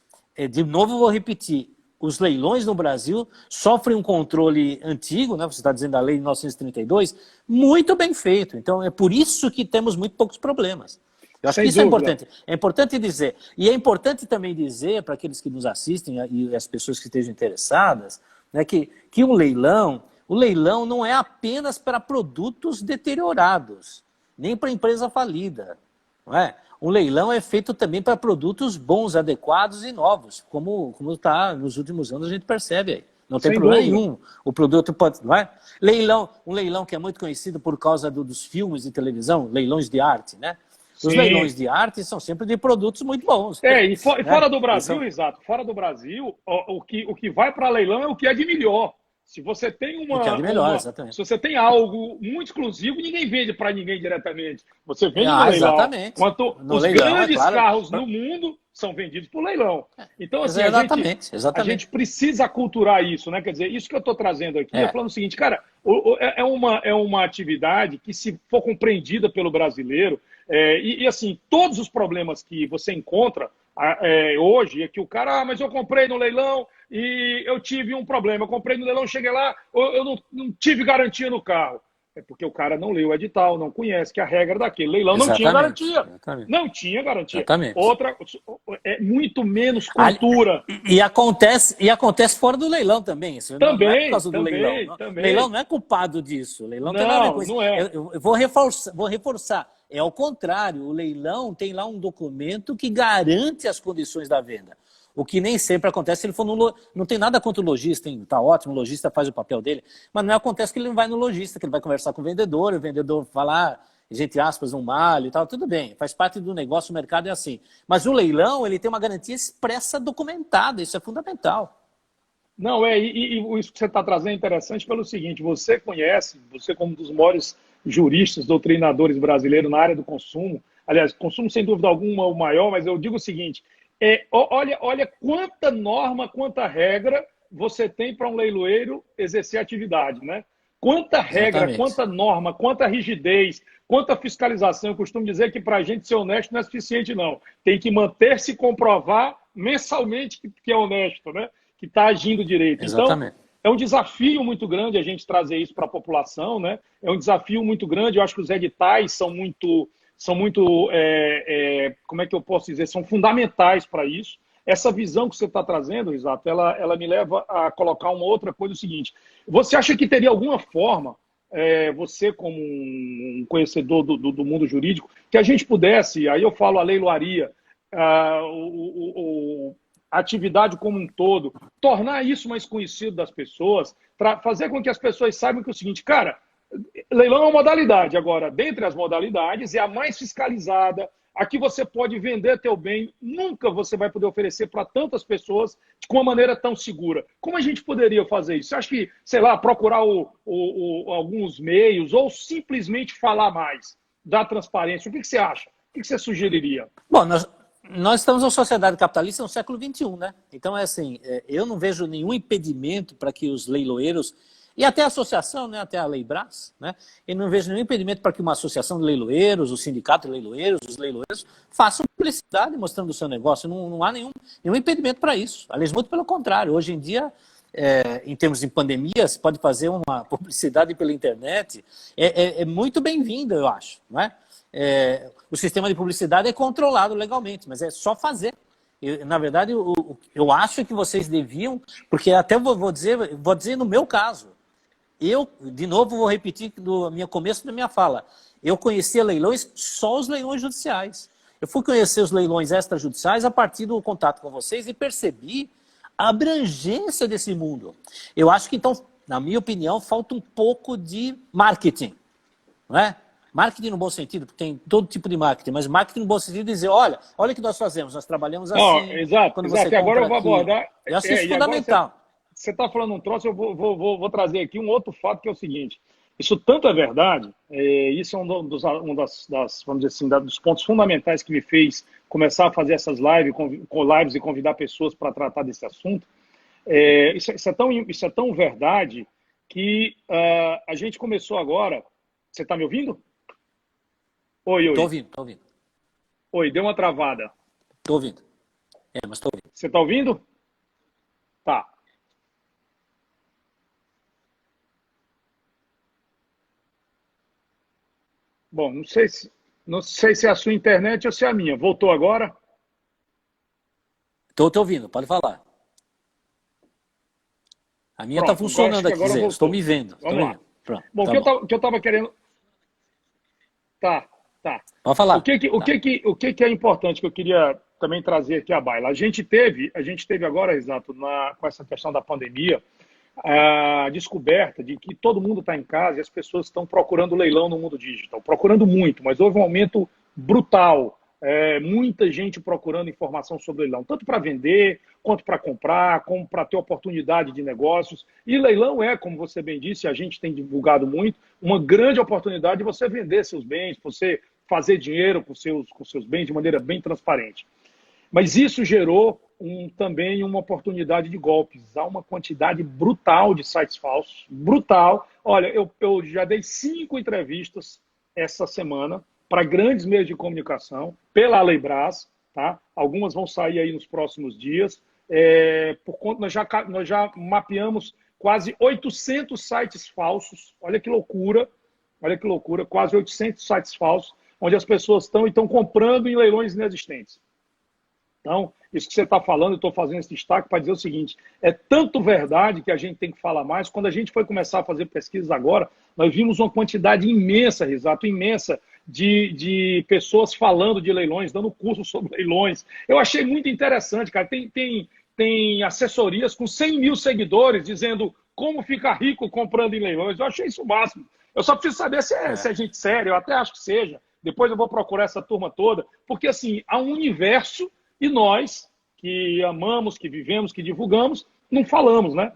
de novo vou repetir, os leilões no Brasil sofrem um controle antigo, né? Você está dizendo a lei de 1932, muito bem feito. Então é por isso que temos muito poucos problemas. Eu acho que isso é importante. É importante dizer. E é importante também dizer para aqueles que nos assistem e as pessoas que estejam interessadas, né, que o leilão não é apenas para produtos deteriorados, nem para empresa falida. Não é? Um leilão é feito também para produtos bons, adequados e novos, como está nos últimos anos a gente percebe aí. Não tem problema nenhum. O produto pode... Não é? Um leilão que é muito conhecido por causa dos filmes de televisão, leilões de arte, né? Os leilões de arte são sempre de produtos muito bons. E fora do Brasil, exato, fora do Brasil, o que vai para leilão é o que é de melhor. Se você tem se você tem algo muito exclusivo, ninguém vende para ninguém diretamente. Você vende no leilão. Exatamente. Enquanto os grandes carros no mundo são vendidos por leilão. Então, assim, a gente precisa aculturar isso, né? Quer dizer, isso que eu estou trazendo aqui é falando o seguinte, cara, é uma atividade que, se for compreendida pelo brasileiro, e assim, todos os problemas que você encontra hoje é que o cara, mas eu comprei no leilão e eu tive um problema. Eu comprei no leilão, cheguei lá, eu não tive garantia no carro. É porque o cara não leu o edital, não conhece que a regra daquele leilão não tinha garantia. Não tinha garantia. Exatamente. Outra, muito menos cultura. E acontece fora do leilão também. Isso não é por causa do leilão. O leilão não é culpado disso. O leilão tem nada a ver com isso. Não é. Eu vou reforçar. É ao contrário, o leilão tem lá um documento que garante as condições da venda. O que nem sempre acontece se ele for no... Não tem nada contra o lojista, está ótimo, o lojista faz o papel dele, mas não acontece que ele não vai no lojista, que ele vai conversar com o vendedor falar, entre aspas, um malho e tal, tudo bem, faz parte do negócio, o mercado é assim. Mas o leilão, ele tem uma garantia expressa documentada, isso é fundamental. Não, isso que você está trazendo é interessante pelo seguinte, você como um dos maiores juristas, doutrinadores brasileiros na área do consumo, aliás, consumo sem dúvida alguma é o maior, mas eu digo o seguinte, olha quanta norma, quanta regra você tem para um leiloeiro exercer atividade, né? Quanta regra, Exatamente. quanta norma, quanta rigidez, quanta fiscalização. Eu costumo dizer que para a gente ser honesto não é suficiente, não. Tem que manter-se e comprovar mensalmente que é honesto, né? Que está agindo direito. Exatamente. Então, é um desafio muito grande a gente trazer isso para a população, né? É um desafio muito grande. Eu acho que os editais são muito como é que eu posso dizer, são fundamentais para isso. Essa visão que você está trazendo, Risato, ela me leva a colocar uma outra coisa, o seguinte, você acha que teria alguma forma, você como um conhecedor do mundo jurídico, que a gente pudesse, aí eu falo a leiloaria, a atividade como um todo, tornar isso mais conhecido das pessoas, fazer com que as pessoas saibam que é o seguinte, cara, leilão é uma modalidade. Agora, dentre as modalidades, é a mais fiscalizada, a que você pode vender teu bem, nunca você vai poder oferecer para tantas pessoas com uma maneira tão segura. Como a gente poderia fazer isso? Você acha que, sei lá, procurar alguns meios ou simplesmente falar mais, dar transparência? O que você acha? O que você sugeriria? Bom, nós estamos numa sociedade capitalista no século XXI, né? Então, é assim, eu não vejo nenhum impedimento para que os leiloeiros e até a associação, né, até a Leibras, né, eu não vejo nenhum impedimento para que uma associação de leiloeiros, o sindicato de leiloeiros, os leiloeiros, façam publicidade mostrando o seu negócio. Não há nenhum impedimento para isso. Aliás, muito pelo contrário. Hoje em dia, em termos de pandemia, se pode fazer uma publicidade pela internet. É muito bem-vinda, eu acho. Não é? O sistema de publicidade é controlado legalmente, mas é só fazer. Na verdade, eu acho que vocês deviam, porque até vou dizer no meu caso, eu, de novo, vou repetir no começo da minha fala. Eu conhecia leilões, só os leilões judiciais. Eu fui conhecer os leilões extrajudiciais a partir do contato com vocês e percebi a abrangência desse mundo. Eu acho que, então, na minha opinião, falta um pouco de marketing. Não é? Marketing no bom sentido, porque tem todo tipo de marketing, mas marketing no bom sentido de dizer, olha o que nós fazemos, nós trabalhamos assim. Exato, quando exato. Você e agora eu vou aqui. abordar... Eu acho isso fundamental. Você está falando um troço, eu vou trazer aqui um outro fato que é o seguinte. Isso tanto é verdade, isso é vamos dizer assim, dos pontos fundamentais que me fez começar a fazer essas lives e convidar pessoas para tratar desse assunto. Isso é tão verdade que a gente começou agora... Você está me ouvindo? Oi. Estou ouvindo. Oi, deu uma travada. Estou ouvindo. Mas estou ouvindo. Você está ouvindo? Tá. Bom, não sei se é a sua internet ou se é a minha. Voltou agora? Estou te ouvindo, pode falar. A minha está funcionando aqui, Zé. Estou me vendo. Vamos lá. Pronto, bom, o que eu estava querendo... Tá. Pode falar. O que é importante que eu queria também trazer aqui à baila? A gente teve agora, exato, com essa questão da pandemia, a descoberta de que todo mundo está em casa e as pessoas estão procurando leilão no mundo digital. Procurando muito, mas houve um aumento brutal. Muita gente procurando informação sobre leilão, tanto para vender, quanto para comprar, como para ter oportunidade de negócios. E leilão como você bem disse, a gente tem divulgado muito, uma grande oportunidade de você vender seus bens, você fazer dinheiro com seus bens de maneira bem transparente. Mas isso gerou também uma oportunidade de golpes. Há uma quantidade brutal de sites falsos, brutal. Olha, eu já dei 5 entrevistas essa semana para grandes meios de comunicação, pela Leibras, tá? Algumas vão sair aí nos próximos dias. Por conta, nós já mapeamos quase 800 sites falsos. Olha que loucura, quase 800 sites falsos, onde as pessoas estão comprando em leilões inexistentes. Então, isso que você está falando, eu estou fazendo esse destaque para dizer o seguinte, é tanto verdade que a gente tem que falar mais. Quando a gente foi começar a fazer pesquisas agora, nós vimos uma quantidade imensa, Risato, imensa, de pessoas falando de leilões, dando curso sobre leilões. Eu achei muito interessante, cara. Tem assessorias com 100 mil seguidores dizendo como ficar rico comprando em leilões. Eu achei isso o máximo. Eu só preciso saber se é gente séria, eu até acho que seja. Depois eu vou procurar essa turma toda, porque assim, há um universo e nós, que amamos, que vivemos, que divulgamos, não falamos, né?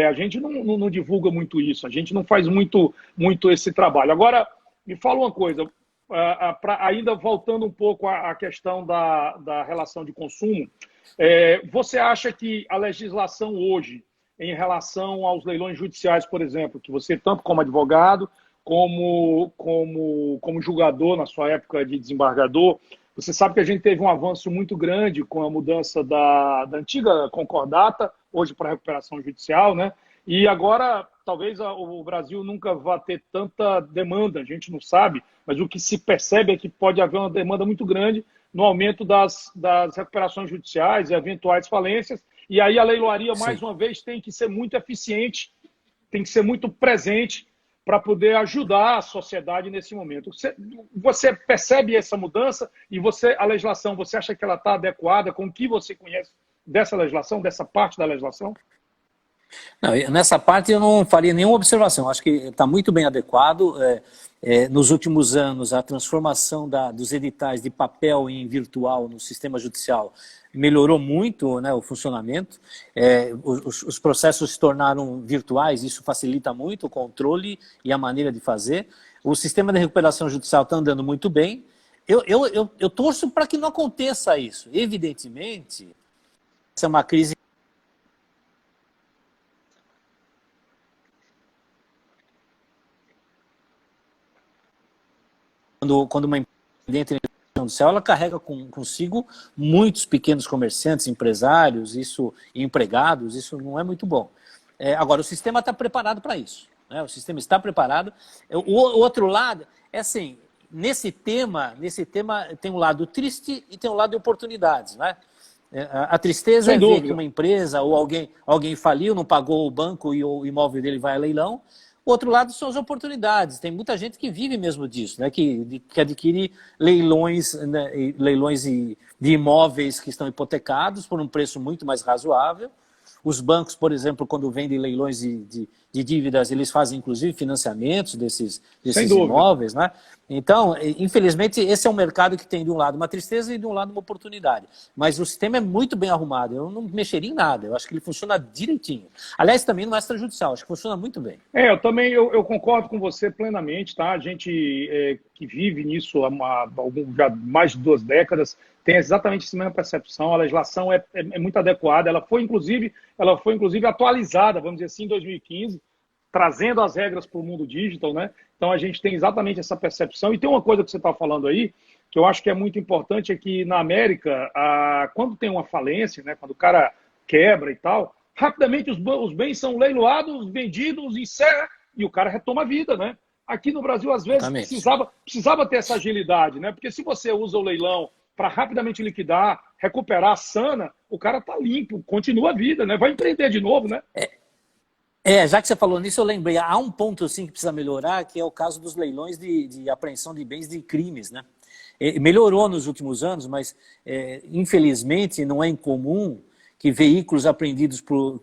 A gente não divulga muito isso, a gente não faz muito esse trabalho. Agora, me fala uma coisa, ainda voltando um pouco à questão da relação de consumo, você acha que a legislação hoje, em relação aos leilões judiciais, por exemplo, que você, tanto como advogado, como julgador, na sua época de desembargador, você sabe que a gente teve um avanço muito grande com a mudança da antiga concordata, hoje para recuperação judicial, né? E agora, talvez o Brasil nunca vá ter tanta demanda, a gente não sabe, mas o que se percebe é que pode haver uma demanda muito grande no aumento das recuperações judiciais e eventuais falências, e aí a leiloaria, mais uma vez, tem que ser muito eficiente, tem que ser muito presente para poder ajudar a sociedade nesse momento. Você percebe essa mudança e a legislação, você acha que ela está adequada com o que você conhece dessa legislação, dessa parte da legislação? Não, nessa parte eu não faria nenhuma observação, acho que está muito bem adequado. Nos últimos anos, a transformação dos editais de papel em virtual no sistema judicial melhorou muito, né, o funcionamento. Os processos se tornaram virtuais, isso facilita muito o controle e a maneira de fazer. O sistema de recuperação judicial está andando muito bem. Eu torço para que não aconteça isso. Evidentemente, essa é uma crise. Quando uma empresa entra em recuperação judicial, ela carrega consigo muitos pequenos comerciantes, empresários, empregados, isso não é muito bom. Agora, o sistema está preparado para isso, né? O sistema está preparado. O outro lado, assim, nesse tema tem um lado triste e tem um lado de oportunidades, né? A tristeza é ver que uma empresa ou alguém faliu, não pagou o banco e o imóvel dele vai a leilão. O outro lado são as oportunidades. Tem muita gente que vive mesmo disso, né? que adquire leilões, né? Leilões de imóveis que estão hipotecados por um preço muito mais razoável. Os bancos, por exemplo, quando vendem leilões de dívidas, eles fazem inclusive financiamentos desses imóveis, né? Então, infelizmente, esse é um mercado que tem de um lado uma tristeza e de um lado uma oportunidade. Mas o sistema é muito bem arrumado, eu não mexeria em nada, eu acho que ele funciona direitinho. Aliás, também no extrajudicial, acho que funciona muito bem. Eu concordo com você plenamente, tá? A gente que vive nisso há já mais de 2 décadas tem exatamente essa mesma percepção, a legislação é muito adequada, ela foi inclusive atualizada, vamos dizer assim, em 2015, trazendo as regras para o mundo digital, né? Então a gente tem exatamente essa percepção. E tem uma coisa que você está falando aí, que eu acho que é muito importante, é que na América, quando tem uma falência, né, quando o cara quebra e tal, rapidamente os bens são leiloados, vendidos, encerra, e o cara retoma a vida, né? Aqui no Brasil, às vezes, precisava ter essa agilidade, né? Porque se você usa o leilão para rapidamente liquidar, recuperar, sana, o cara está limpo, continua a vida, né? Vai empreender de novo, né? Já que você falou nisso, eu lembrei, há um ponto assim, que precisa melhorar, que é o caso dos leilões de apreensão de bens de crimes, né? Melhorou nos últimos anos, mas infelizmente não é incomum que veículos apreendidos por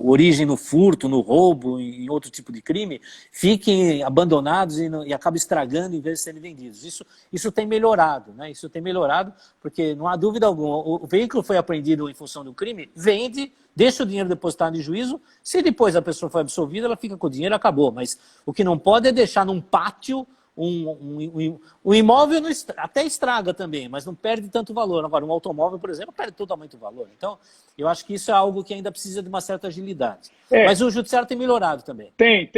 origem no furto, no roubo, em outro tipo de crime, fiquem abandonados e acabem estragando em vez de serem vendidos. Isso tem melhorado, né? Isso tem melhorado, porque não há dúvida alguma, o veículo foi apreendido em função do crime, vende, deixa o dinheiro depositado em juízo, se depois a pessoa foi absolvida, ela fica com o dinheiro e acabou. Mas o que não pode é deixar num pátio um imóvel, até estraga também, mas não perde tanto valor. Agora, um automóvel, por exemplo, perde totalmente o valor. Então, eu acho que isso é algo que ainda precisa de uma certa agilidade. Mas o judiciário tem melhorado também. Tem.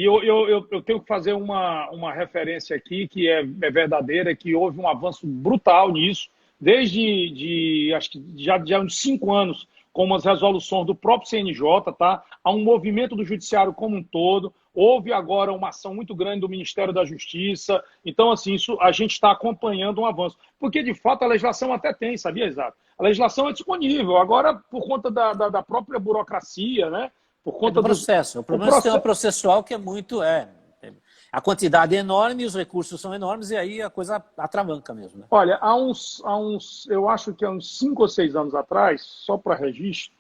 Eu tenho que fazer uma referência aqui que é verdadeira, que houve um avanço brutal nisso, desde acho que já uns 5 anos, com as resoluções do próprio CNJ, tá? Há um movimento do judiciário como um todo. Houve agora uma ação muito grande do Ministério da Justiça. Então, assim, isso a gente está acompanhando um avanço. Porque, de fato, a legislação até tem, sabia, Exato? A legislação é disponível. Agora, por conta da própria burocracia, né? Por conta do processo. O problema é o sistema processual, que é muito... a quantidade é enorme, os recursos são enormes, e aí a coisa atravanca mesmo, né? Olha, eu acho que há uns 5 ou 6 anos atrás, só para registro,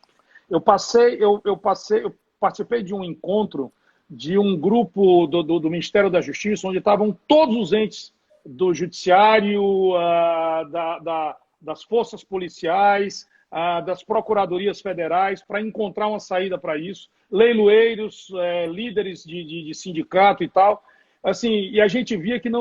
eu participei de um encontro de um grupo do Ministério da Justiça, onde estavam todos os entes do judiciário, das forças policiais, das procuradorias federais, para encontrar uma saída para isso, leiloeiros, líderes de sindicato e tal. Assim, e a gente via que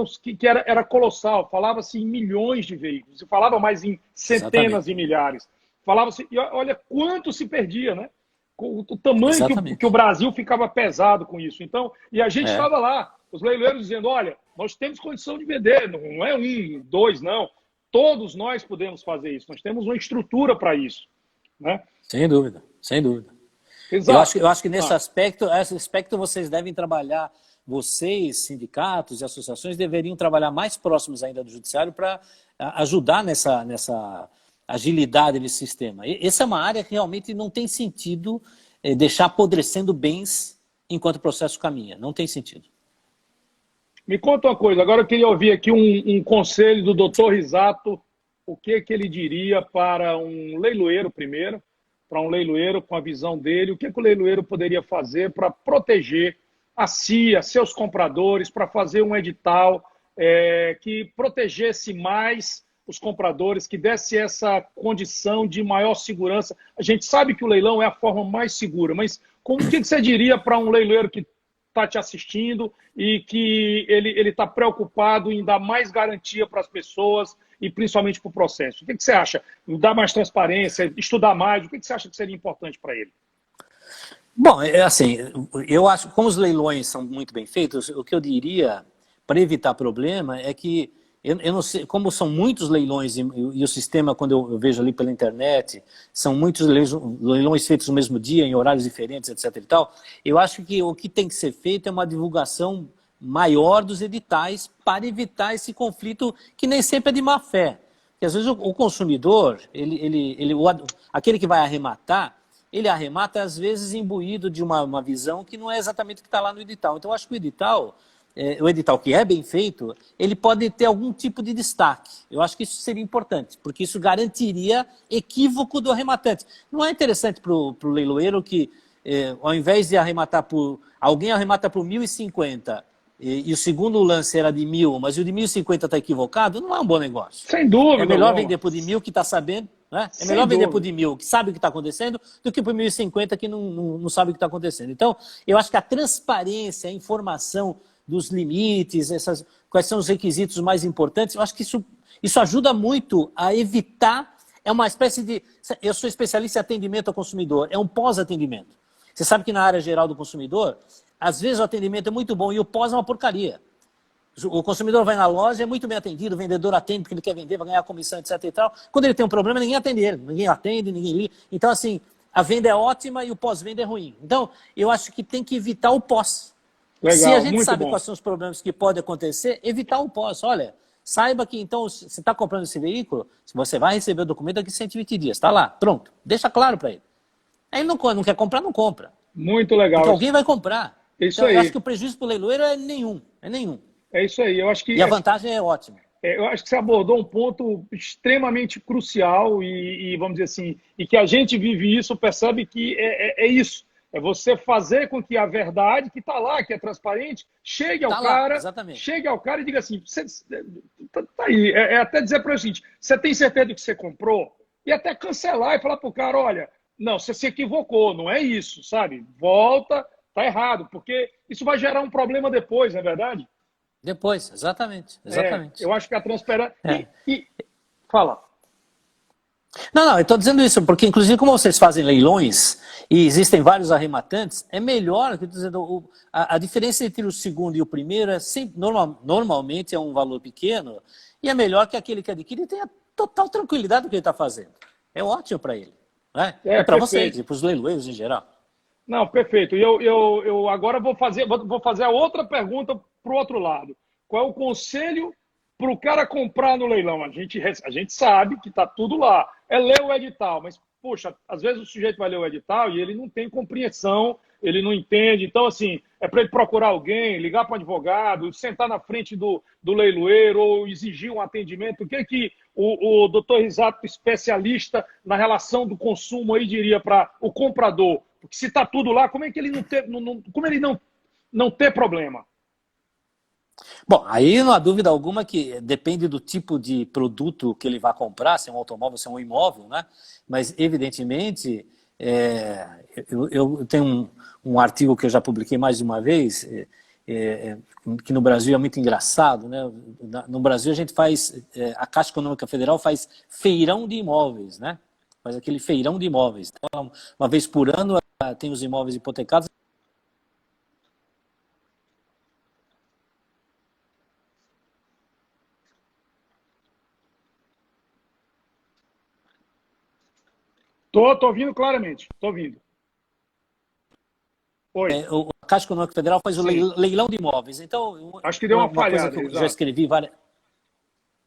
era colossal, falava-se em milhões de veículos, se falava mais em centenas de milhares. Falava-se, e olha quanto se perdia, né? O tamanho que o Brasil ficava pesado com isso. Então, e a gente estava lá, os leiloeiros dizendo, olha, nós temos condição de vender, não é 1, 2, não. Todos nós podemos fazer isso, nós temos uma estrutura para isso. Né? Sem dúvida, sem dúvida. Exato. Eu acho que nesse aspecto vocês devem trabalhar, vocês, sindicatos e associações, deveriam trabalhar mais próximos ainda do judiciário para ajudar nessa agilidade desse sistema. Essa é uma área que realmente não tem sentido deixar apodrecendo bens enquanto o processo caminha. Não tem sentido. Me conta uma coisa, agora eu queria ouvir aqui um conselho do Dr. Risato, o que ele diria para um leiloeiro primeiro, para um leiloeiro com a visão dele, o que o leiloeiro poderia fazer para proteger a si, a seus compradores, para fazer um edital que protegesse mais os compradores, que desse essa condição de maior segurança. A gente sabe que o leilão é a forma mais segura, mas o que você diria para um leiloeiro que está te assistindo e que ele está preocupado em dar mais garantia para as pessoas e principalmente para o processo? O que você acha? Dar mais transparência, estudar mais, o que você acha que seria importante para ele? Bom, assim, eu acho que como os leilões são muito bem feitos, o que eu diria para evitar problema é que eu não sei, como são muitos leilões e o sistema, quando eu vejo ali pela internet, são muitos leilões feitos no mesmo dia, em horários diferentes, etc. e tal, eu acho que o que tem que ser feito é uma divulgação maior dos editais para evitar esse conflito que nem sempre é de má fé. Porque às vezes o consumidor, aquele que vai arrematar, ele arremata às vezes imbuído de uma visão que não é exatamente o que está lá no edital. Então eu acho que o edital que é bem feito, ele pode ter algum tipo de destaque. Eu acho que isso seria importante, porque isso garantiria equívoco do arrematante. Não é interessante para o leiloeiro que, ao invés de arrematar alguém arremata por 1.050 e o segundo lance era de 1.000, mas o de 1.050 está equivocado, não é um bom negócio. Sem dúvida. É melhor vender por de 1.000 que está sabendo, né? É melhor vender por de 1.000 que sabe o que está acontecendo do que por 1.050 que não sabe o que está acontecendo. Então, eu acho que a transparência, a informação dos limites, quais são os requisitos mais importantes, eu acho que isso ajuda muito a evitar, é uma espécie de... Eu sou especialista em atendimento ao consumidor, é um pós-atendimento. Você sabe que na área geral do consumidor, às vezes o atendimento é muito bom e o pós é uma porcaria. O consumidor vai na loja, é muito bem atendido, o vendedor atende porque ele quer vender, vai ganhar comissão, etc. e tal. Quando ele tem um problema, ninguém atende ele, ninguém atende, ninguém liga. Então, assim, a venda é ótima e o pós-venda é ruim. Então, eu acho que tem que evitar o pós. Legal, se a gente muito sabe bom. Quais são os problemas que podem acontecer, evitar o pós. Olha, saiba que então, se você está comprando esse veículo, você vai receber o documento daqui a 120 dias. Está lá, pronto. Deixa claro para ele. Aí ele não quer comprar, não compra. Muito legal. Porque alguém vai comprar. Isso então, aí. Eu acho que o prejuízo para o leiloeiro é nenhum. É nenhum. É isso aí. Eu acho que, e a vantagem é ótima. Eu acho que você abordou um ponto extremamente crucial e vamos dizer assim, e que a gente vive isso, percebe que é isso. É você fazer com que a verdade que está lá, que é transparente, chegue ao cara, chegue ao cara e diga assim, tá aí. Até dizer para ele o seguinte, você tem certeza do que você comprou? E até cancelar e falar para o cara, olha, não, você se equivocou, não é isso, sabe? Volta, tá errado, porque isso vai gerar um problema depois, não é verdade? Depois, exatamente. Eu acho que a transparência... Fala. Não, eu estou dizendo isso, porque inclusive como vocês fazem leilões e existem vários arrematantes, é melhor, dizendo, a diferença entre o segundo e o primeiro é sempre, normalmente é um valor pequeno, e é melhor que aquele que adquire tenha total tranquilidade do que ele está fazendo. É ótimo para ele. Né? É para vocês e para os leiloeiros em geral. Não, perfeito. E eu agora vou fazer a outra pergunta para o outro lado. Qual é o conselho para o cara comprar no leilão? A gente sabe que está tudo lá. É ler o edital, mas, poxa, às vezes o sujeito vai ler o edital e ele não tem compreensão ele não entende. Então, assim, é para ele procurar alguém, ligar para um advogado, sentar na frente do leiloeiro ou exigir um atendimento. O que o doutor Risato, especialista na relação do consumo, aí diria para o comprador? Porque se está tudo lá, como é que ele não ter problema? Bom, aí não há dúvida alguma que depende do tipo de produto que ele vai comprar, se é um automóvel, se é um imóvel, né? Mas, evidentemente, eu tenho um artigo que eu já publiquei mais de uma vez, que no Brasil é muito engraçado, né? No Brasil a gente faz, a Caixa Econômica Federal faz feirão de imóveis, né? Faz aquele feirão de imóveis. Então, uma vez por ano tem os imóveis hipotecados. Tô ouvindo claramente, tô ouvindo. Oi. A Caixa Econômica Federal faz o Sim. leilão de imóveis. Então, acho que deu uma falhada. Coisa que eu já escrevi várias.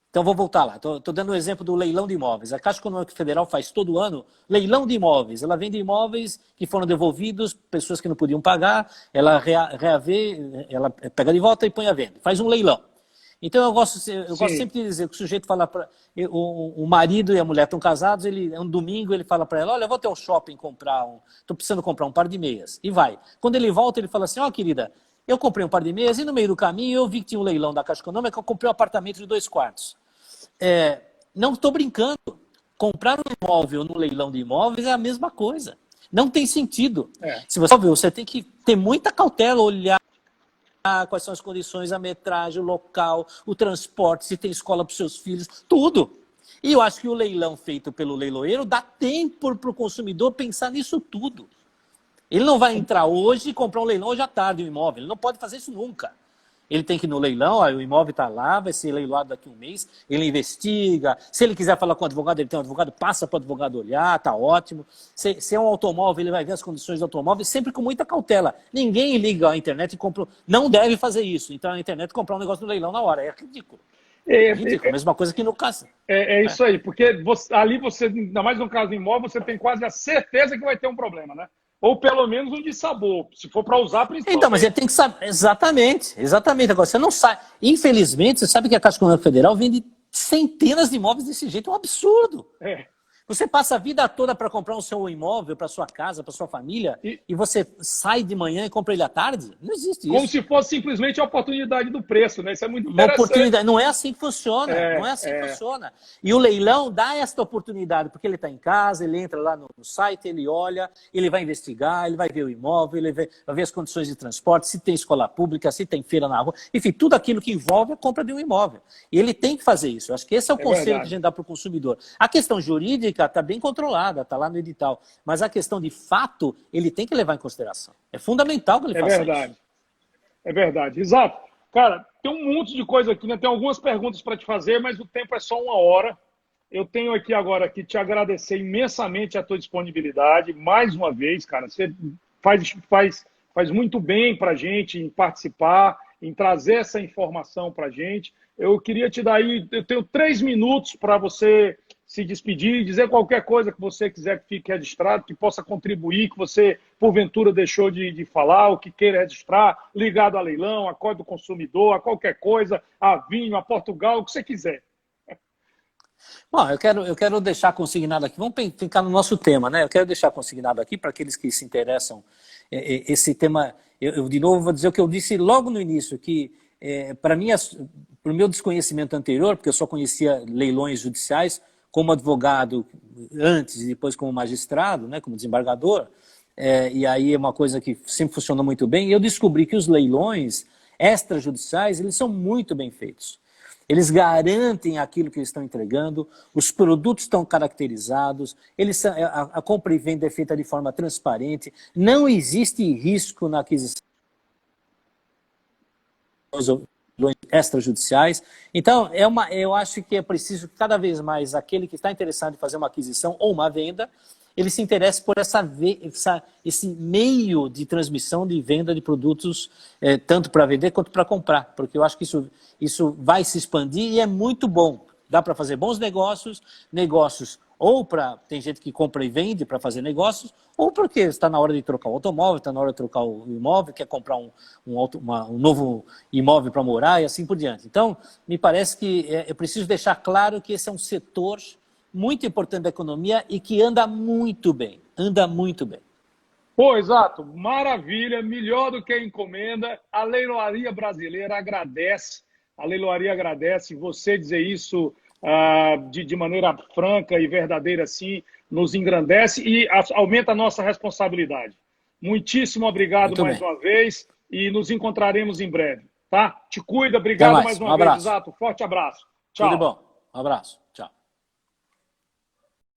Então, vou voltar lá. Estou dando um exemplo do leilão de imóveis. A Caixa Econômica Federal faz todo ano leilão de imóveis. Ela vende imóveis que foram devolvidos, pessoas que não podiam pagar, ela reavê, ela pega de volta e põe à venda. Faz um leilão. Então, eu gosto sempre de dizer que o sujeito fala para... O marido e a mulher estão casados, um domingo ele fala para ela, olha, eu vou até o shopping estou precisando comprar um par de meias. E vai. Quando ele volta, ele fala assim, ó, querida, eu comprei um par de meias e no meio do caminho eu vi que tinha um leilão da Caixa Econômica, eu comprei um apartamento de 2 quartos. Não estou brincando. Comprar um imóvel no leilão de imóveis é a mesma coisa. Não tem sentido. Se você tem que ter muita cautela, olhar quais são as condições, a metragem, o local, o transporte, se tem escola para os seus filhos, tudo. E eu acho que o leilão feito pelo leiloeiro dá tempo para o consumidor pensar nisso tudo. Ele não vai entrar hoje e comprar um leilão hoje à tarde, um imóvel. Ele não pode fazer isso nunca. Ele tem que ir no leilão, o imóvel está lá, vai ser leiloado daqui a um mês, ele investiga. Se ele quiser falar com o advogado, ele tem um advogado, passa para o advogado olhar, está ótimo. Se é um automóvel, ele vai ver as condições do automóvel, sempre com muita cautela. Ninguém liga à internet e compra. Não deve fazer isso. Então, na internet, comprar um negócio no leilão na hora. É ridículo. É ridículo. Mesma coisa que no caso. É isso aí, porque ali você, ainda mais no caso do imóvel, você tem quase a certeza que vai ter um problema, né? Ou pelo menos um dissabor, se for para usar principalmente. Então, mas ele tem que saber. Exatamente. Agora, você não sabe. Infelizmente, você sabe que a Caixa Econômica Federal vende centenas de imóveis desse jeito. É um absurdo. Você passa a vida toda para comprar um seu imóvel, para sua casa, para sua família, e você sai de manhã e compra ele à tarde? Não existe isso. Como se fosse simplesmente a oportunidade do preço, né? Isso é muito Uma interessante. oportunidade. Não é assim que funciona. Não é assim que funciona. E o leilão dá esta oportunidade, porque ele está em casa, ele entra lá no site, ele olha, ele vai investigar, ele vai ver o imóvel, ele vai ver as condições de transporte, se tem escola pública, se tem feira na rua, enfim, tudo aquilo que envolve a compra de um imóvel. E ele tem que fazer isso. Eu acho que esse é o conselho que a gente dá para o consumidor. A questão jurídica está bem controlada, está lá no edital. Mas a questão de fato, ele tem que levar em consideração. É fundamental que ele faça isso. É verdade. Exato. Cara, tem um monte de coisa aqui, né? Tem algumas perguntas para te fazer, mas o tempo é só 1 hora. Eu tenho aqui agora que te agradecer imensamente a tua disponibilidade. Mais uma vez, cara, você faz muito bem para a gente em participar, em trazer essa informação para a gente. Eu queria te dar aí, eu tenho 3 minutos para você se despedir, dizer qualquer coisa que você quiser que fique registrado, que possa contribuir, que você, porventura, deixou de falar, o que queira registrar, ligado a leilão, a Código do Consumidor, a qualquer coisa, a vinho, a Portugal, o que você quiser. Bom, eu quero deixar consignado aqui, vamos ficar no nosso tema, né? Eu quero deixar consignado aqui para aqueles que se interessam, esse tema, eu de novo vou dizer o que eu disse logo no início, que para mim, para o meu desconhecimento anterior, porque eu só conhecia leilões judiciais, como advogado antes e depois como magistrado, né, como desembargador, e aí é uma coisa que sempre funcionou muito bem, eu descobri que os leilões extrajudiciais, eles são muito bem feitos. Eles garantem aquilo que eles estão entregando, os produtos estão caracterizados, a compra e venda é feita de forma transparente, não existe risco na aquisição extrajudiciais. Então, eu acho que é preciso que cada vez mais aquele que está interessado em fazer uma aquisição ou uma venda, ele se interesse por esse meio de transmissão de venda de produtos, tanto para vender quanto para comprar, porque eu acho que isso vai se expandir e é muito bom. Dá para fazer bons negócios Ou tem gente que compra e vende para fazer negócios, ou porque está na hora de trocar o automóvel, está na hora de trocar o imóvel, quer comprar um novo imóvel para morar e assim por diante. Então, me parece que eu preciso deixar claro que esse é um setor muito importante da economia e que anda muito bem. Anda muito bem. Pô, exato. Maravilha. Melhor do que a encomenda. A leiloaria brasileira agradece. A leiloaria agradece. Você dizer isso de maneira franca e verdadeira, assim, nos engrandece e aumenta a nossa responsabilidade. Muitíssimo obrigado Muito mais bem. uma vez e nos encontraremos em breve. Tá? Te cuida. Até Obrigado mais. mais Um uma vez, abraço. Exato. Forte abraço. Tudo de Tchau. bom. Um abraço.